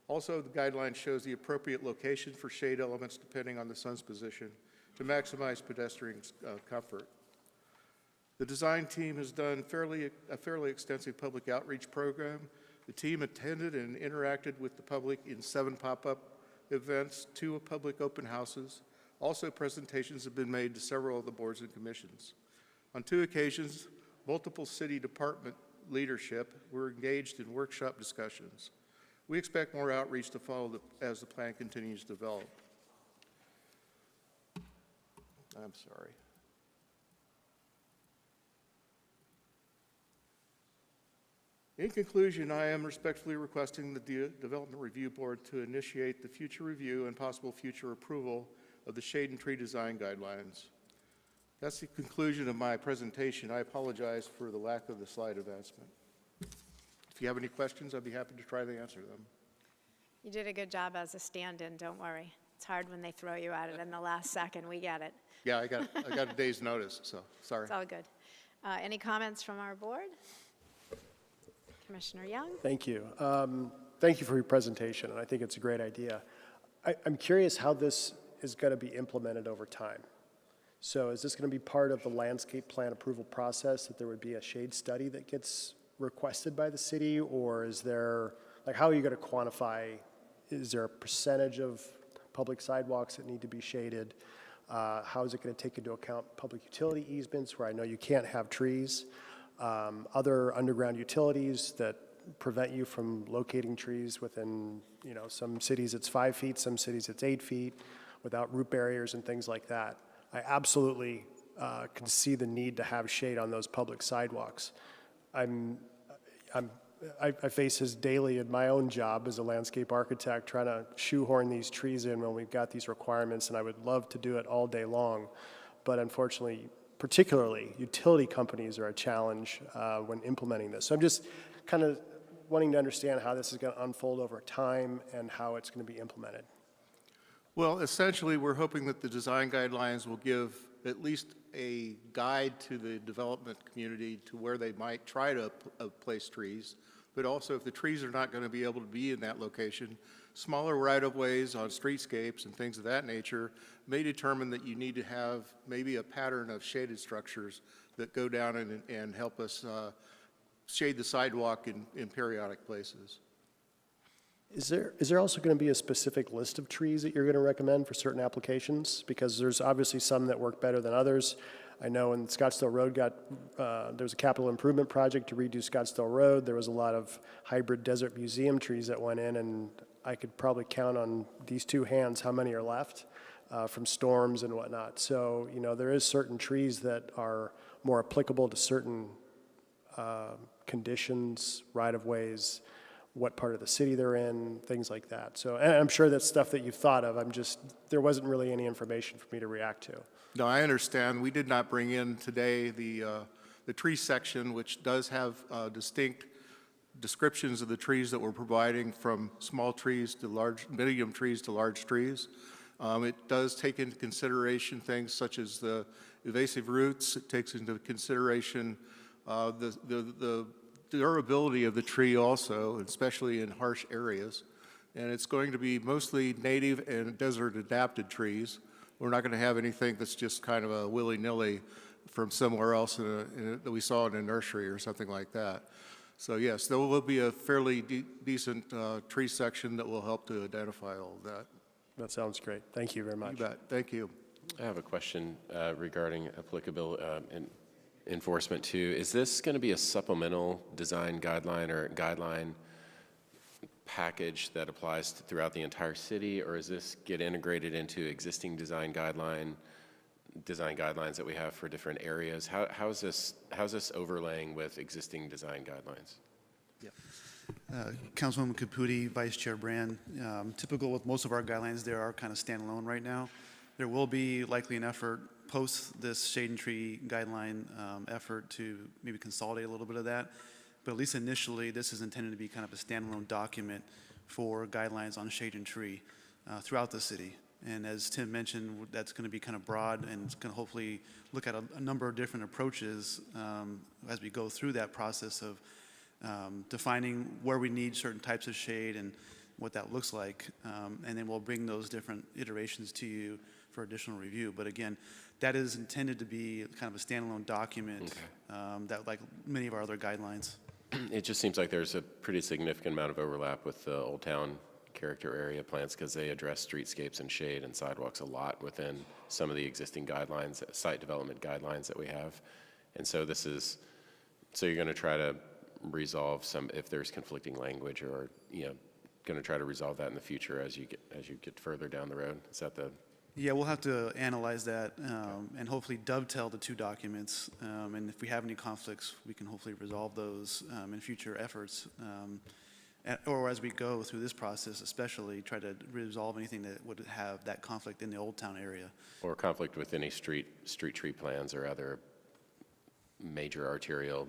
Also, the guideline shows the appropriate location for shade elements depending on the sun's position to maximize pedestrian comfort. The design team has done a fairly extensive public outreach program. The team attended and interacted with the public in 7 pop-up events, 2 public open houses. Also, presentations have been made to several of the boards and commissions. On 2 occasions, multiple city department leadership were engaged in workshop discussions. We expect more outreach to follow as the plan continues to develop. I'm sorry. In conclusion, I am respectfully requesting the Development Review Board to initiate the future review and possible future approval of the shade and tree design guidelines. That's the conclusion of my presentation. I apologize for the lack of the slide advancement. If you have any questions, I'd be happy to try to answer them.
You did a good job as a stand-in, don't worry. It's hard when they throw you at it in the last second, we get it.
Yeah, I got a day's notice, so sorry.
It's all good. Any comments from our board? Commissioner Young?
Thank you. Thank you for your presentation, and I think it's a great idea. I'm curious how this is going to be implemented over time. So is this going to be part of the landscape plan approval process, that there would be a shade study that gets requested by the city, or is there, like, how are you going to quantify, is there a percentage of public sidewalks that need to be shaded? How is it going to take into account public utility easements where I know you can't have trees? Other underground utilities that prevent you from locating trees within, you know, some cities it's 5 feet, some cities it's 8 feet, without root barriers and things like that. I absolutely can see the need to have shade on those public sidewalks. I face this daily in my own job as a landscape architect, trying to shoehorn these trees in when we've got these requirements, and I would love to do it all day long. But unfortunately, particularly, utility companies are a challenge when implementing this. So I'm just kind of wanting to understand how this is going to unfold over time and how it's going to be implemented.
Well, essentially, we're hoping that the design guidelines will give at least a guide to the development community to where they might try to place trees, but also if the trees are not going to be able to be in that location, smaller right-of-ways on streetscapes and things of that nature may determine that you need to have maybe a pattern of shaded structures that go down and help us shade the sidewalk in periodic places.
Is there also going to be a specific list of trees that you're going to recommend for certain applications? Because there's obviously some that work better than others. I know when Scottsdale Road there was a capital improvement project to redo Scottsdale Road. There was a lot of hybrid desert museum trees that went in, and I could probably count on these 2 hands how many are left from storms and whatnot. So, you know, there is certain trees that are more applicable to certain conditions, right-of-ways, what part of the city they're in, things like that. So, and I'm sure that's stuff that you've thought of. There wasn't really any information for me to react to.
No, I understand. We did not bring in today the tree section, which does have distinct descriptions of the trees that we're providing, from small trees to large, medium trees to large trees. It does take into consideration things such as the invasive roots. It takes into consideration the durability of the tree also, especially in harsh areas. And it's going to be mostly native and desert adapted trees. We're not going to have anything that's just kind of a willy-nilly from somewhere else that we saw in a nursery or something like that. So yes, there will be a fairly decent tree section that will help to identify all of that.
That sounds great. Thank you very much.
You bet. Thank you.
I have a question regarding applicability and enforcement too. Is this going to be a supplemental design guideline or guideline package that applies throughout the entire city, or does this get integrated into existing design guidelines that we have for different areas? How's this overlaying with existing design guidelines?
Councilwoman Caputi, Vice Chair Brand, typical with most of our guidelines, they are kind of standalone right now. There will be likely an effort post this shade and tree guideline effort to maybe consolidate a little bit of that. But at least initially, this is intended to be kind of a standalone document for guidelines on shade and tree throughout the city. And as Tim mentioned, that's going to be kind of broad, and it's going to hopefully look at a number of different approaches as we go through that process of defining where we need certain types of shade and what that looks like. And then we'll bring those different iterations to you for additional review. But again, that is intended to be kind of a standalone document that, like many of our other guidelines.
It just seems like there's a pretty significant amount of overlap with the Old Town character area plans because they address streetscapes and shade and sidewalks a lot within some of the existing guidelines, site development guidelines that we have. And so this is, so you're going to try to resolve some, if there's conflicting language, or, you know, going to try to resolve that in the future as you get further down the road. Is that the?
Yeah, we'll have to analyze that and hopefully dovetail the two documents. And if we have any conflicts, we can hopefully resolve those in future efforts. Or as we go through this process, especially try to resolve anything that would have that conflict in the Old Town area.
Or conflict with any street tree plans or other major arterial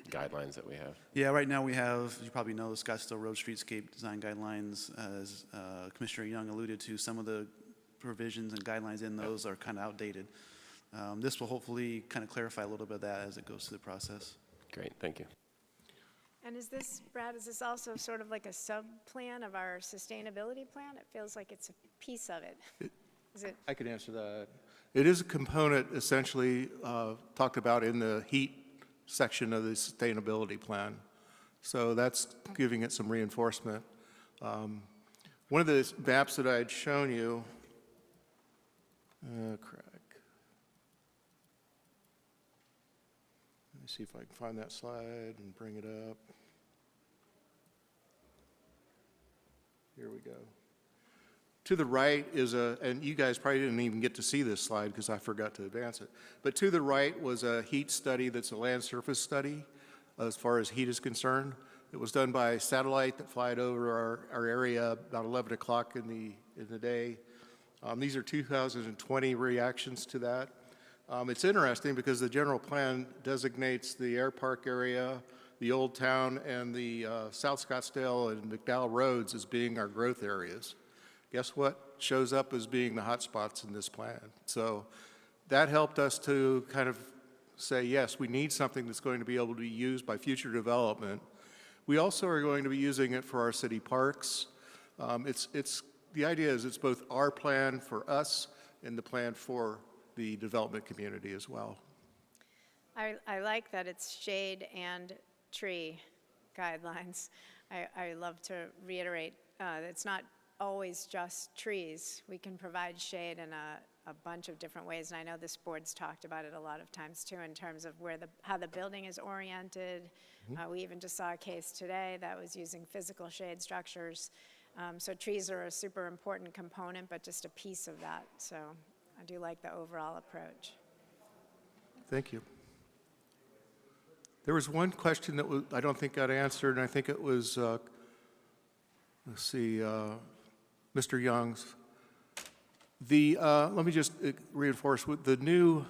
guidelines that we have.
Yeah, right now we have, you probably know, the Scottsdale Road Streetscape Design Guidelines. As Commissioner Young alluded to, some of the provisions and guidelines in those are kind of outdated. This will hopefully kind of clarify a little bit of that as it goes through the process.
Great, thank you.
And is this, Brad, is this also sort of like a sub-plan of our sustainability plan? It feels like it's a piece of it. Is it?
I could answer that. It is a component essentially talked about in the heat section of the sustainability plan. So that's giving it some reinforcement. One of the maps that I had shown you, crack. Let me see if I can find that slide and bring it up. Here we go. To the right is and you guys probably didn't even get to see this slide because I forgot to advance it, but to the right was a heat study that's a land surface study as far as heat is concerned. It was done by satellite that flied over our area about 11 o'clock in the day. These are 2020 reactions to that. It's interesting because the general plan designates the Air Park area, the Old Town, and the South Scottsdale and McDowell roads as being our growth areas. Guess what shows up as being the hot spots in this plan? So that helped us to kind of say, yes, we need something that's going to be able to be used by future development. We also are going to be using it for our city parks. The idea is it's both our plan for us and the plan for the development community as well.
I like that it's shade and tree guidelines. I love to reiterate it's not always just trees. We can provide shade in a bunch of different ways, and I know this board's talked about it a lot of times too in terms of how the building is oriented. We even just saw a case today that was using physical shade structures. So trees are a super important component, but just a piece of that. So I do like the overall approach.
Thank you. There was one question that I don't think got answered, and I think it was, let's see, Mr. Young's. Let me just reinforce, with the new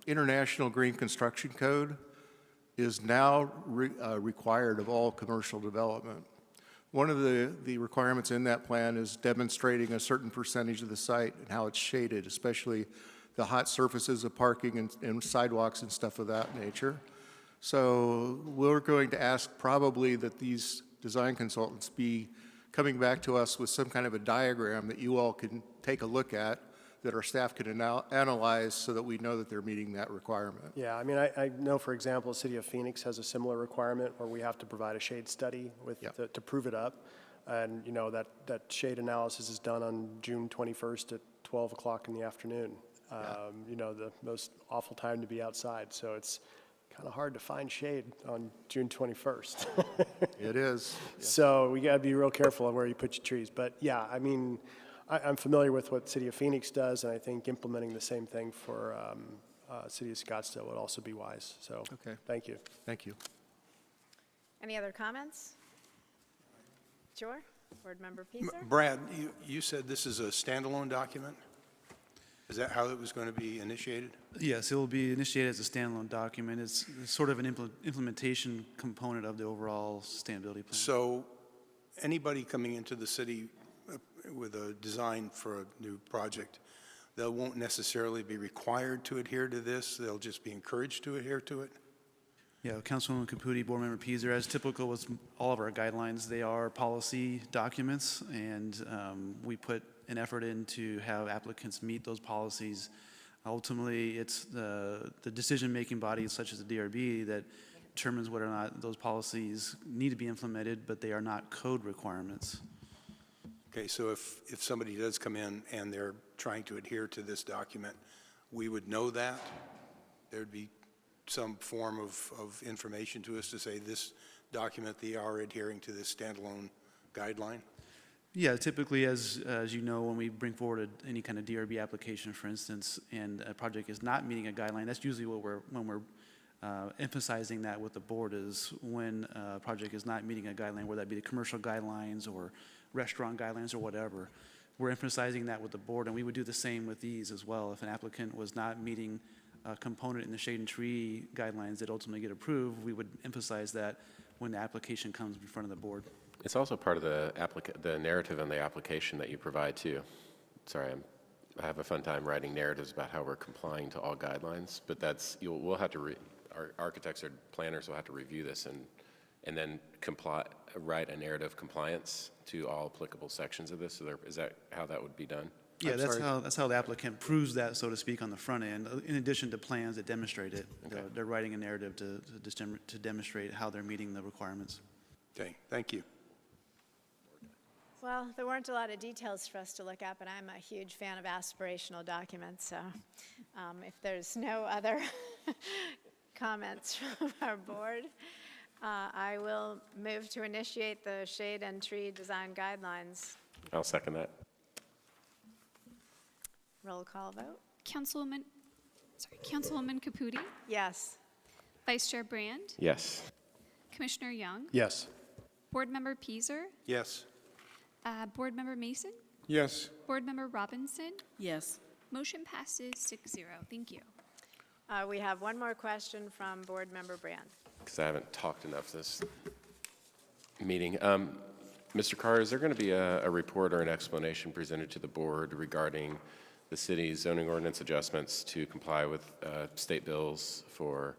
International Green Construction Code is now required of all commercial development. One of the requirements in that plan is demonstrating a certain percentage of the site and how it's shaded, especially the hot surfaces of parking and sidewalks and stuff of that nature. So we're going to ask probably that these design consultants be coming back to us with some kind of a diagram that you all can take a look at, that our staff can analyze so that we know that they're meeting that requirement.
Yeah, I mean, I know, for example, the City of Phoenix has a similar requirement where we have to provide a shade study with to prove it up. And, you know, that shade analysis is done on June 21st at 12 o'clock in the afternoon. You know, the most awful time to be outside. So it's kind of hard to find shade on June 21st.
It is.
Yeah. So we got to be real careful of where you put your trees. But yeah, I mean, I'm familiar with what City of Phoenix does, and I think implementing the same thing for City of Scottsdale would also be wise. So thank you.
Thank you.
Any other comments? Sure. Board Member Pieser?
Brad, you said this is a standalone document? Is that how it was going to be initiated?
Yes, it will be initiated as a standalone document. It's sort of an implementation component of the overall sustainability plan.
So anybody coming into the city with a design for a new project, they won't necessarily be required to adhere to this, they'll just be encouraged to adhere to it?
Yeah, Councilwoman Caputi, Board Member Pieser, as typical with all of our guidelines, they are policy documents, and we put an effort in to have applicants meet those policies. Ultimately, it's the decision-making body, such as the DRB, that determines whether or not those policies need to be implemented, but they are not code requirements.
Okay, so if somebody does come in and they're trying to adhere to this document, we would know that? There'd be some form of information to us to say this document, they are adhering to this standalone guideline?
Yeah, typically, as you know, when we bring forward any kind of DRB application, for instance, and a project is not meeting a guideline, that's usually what when we're emphasizing that with the board is when a project is not meeting a guideline, whether that be the commercial guidelines or restaurant guidelines or whatever. We're emphasizing that with the board, and we would do the same with these as well. If an applicant was not meeting a component in the shade and tree guidelines that ultimately get approved, we would emphasize that when the application comes in front of the board.
It's also part of the narrative in the application that you provide too. Sorry, I have a fun time writing narratives about how we're complying to all guidelines, but we'll have to our architects or planners will have to review this and then write a narrative compliance to all applicable sections of this. So is that how that would be done?
Yeah, that's how the applicant proves that, so to speak, on the front end. In addition to plans that demonstrate it,
okay.
They're writing a narrative to demonstrate how they're meeting the requirements.
Okay, thank you.
Well, there weren't a lot of details for us to look at, but I'm a huge fan of aspirational documents, so if there's no other comments from our board, I will move to initiate the shade and tree design guidelines.
I'll second that.
Roll call vote.
Councilwoman Caputi,
Yes.
Vice Chair Brand,
Yes.
Commissioner Young,
Yes.
Board Member Pieser,
Yes.
Board Member Mason,
Yes.
Board Member Robinson.
Yes.
Motion passes 6-0. Thank you.
We have one more question from Board Member Brand.
Because I haven't talked enough this meeting. Mr. Carr, is there going to be a report or an explanation presented to the board regarding the city's zoning ordinance adjustments to comply with state bills for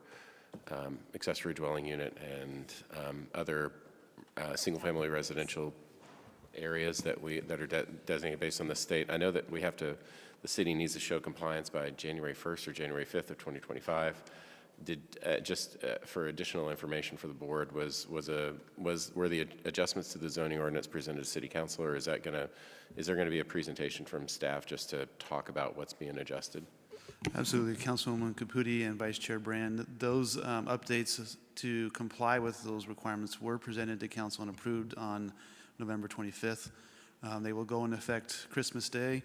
accessory dwelling unit and other single-family residential areas that are designated based on the state? I know that the city needs to show compliance by January 1st or January 5th of 2025. For additional information for the board, were the adjustments to the zoning ordinance presented to City Council, or is there going to be a presentation from staff just to talk about what's being adjusted?
Absolutely, Councilwoman Caputi and Vice Chair Brand. Those updates to comply with those requirements were presented to Council and approved on November 25th. They will go into effect Christmas Day.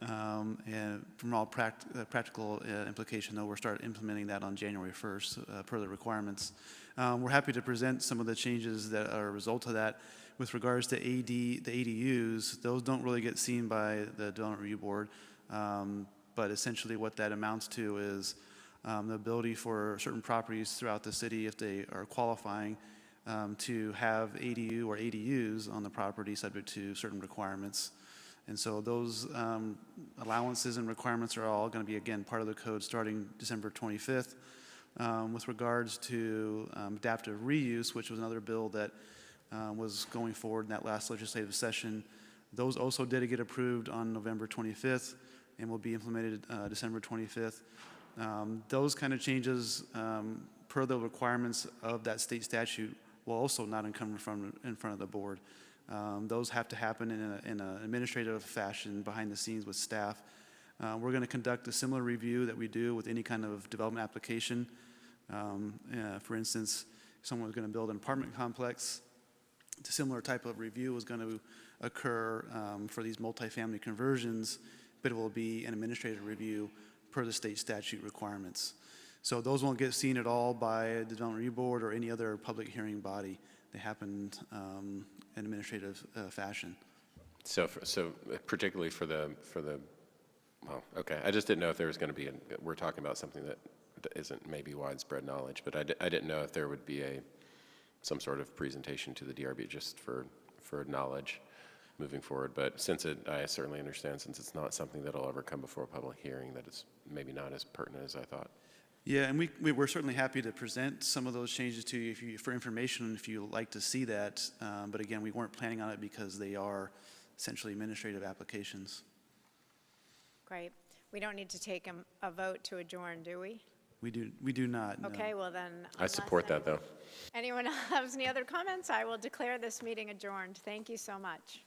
And from all practical implication, though, we'll start implementing that on January 1st per the requirements. We're happy to present some of the changes that are a result of that. With regards to the ADUs, those don't really get seen by the Development Review Board, but essentially what that amounts to is the ability for certain properties throughout the city, if they are qualifying, to have ADU or ADUs on the property subject to certain requirements. And so those allowances and requirements are all going to be, again, part of the code starting December 25th. With regards to adaptive reuse, which was another bill that was going forward in that last legislative session, those also did get approved on November 25th and will be implemented December 25th. Those kind of changes, per the requirements of that state statute, will also not come in front of the board. Those have to happen in an administrative fashion behind the scenes with staff. We're going to conduct a similar review that we do with any kind of development application. For instance, if someone was going to build an apartment complex, a similar type of review is going to occur for these multifamily conversions, but it will be an administrative review per the state statute requirements. So those won't get seen at all by the Development Review Board or any other public hearing body. They happen in administrative fashion.
So particularly for the well, okay. I just didn't know if there was going to be we're talking about something that isn't maybe widespread knowledge, but I didn't know if there would be some sort of presentation to the DRB just for knowledge. moving forward. But since I certainly understand, since it's not something that'll ever come before a public hearing, that it's maybe not as pertinent as I thought.
Yeah, and we're certainly happy to present some of those changes to you for information if you like to see that. But again, we weren't planning on it because they are essentially administrative applications.
Great. We don't need to take a vote to adjourn, do we?
We do not. No.
Okay, well then.
I support that, though.
Anyone has any other comments? I will declare this meeting adjourned. Thank you so much.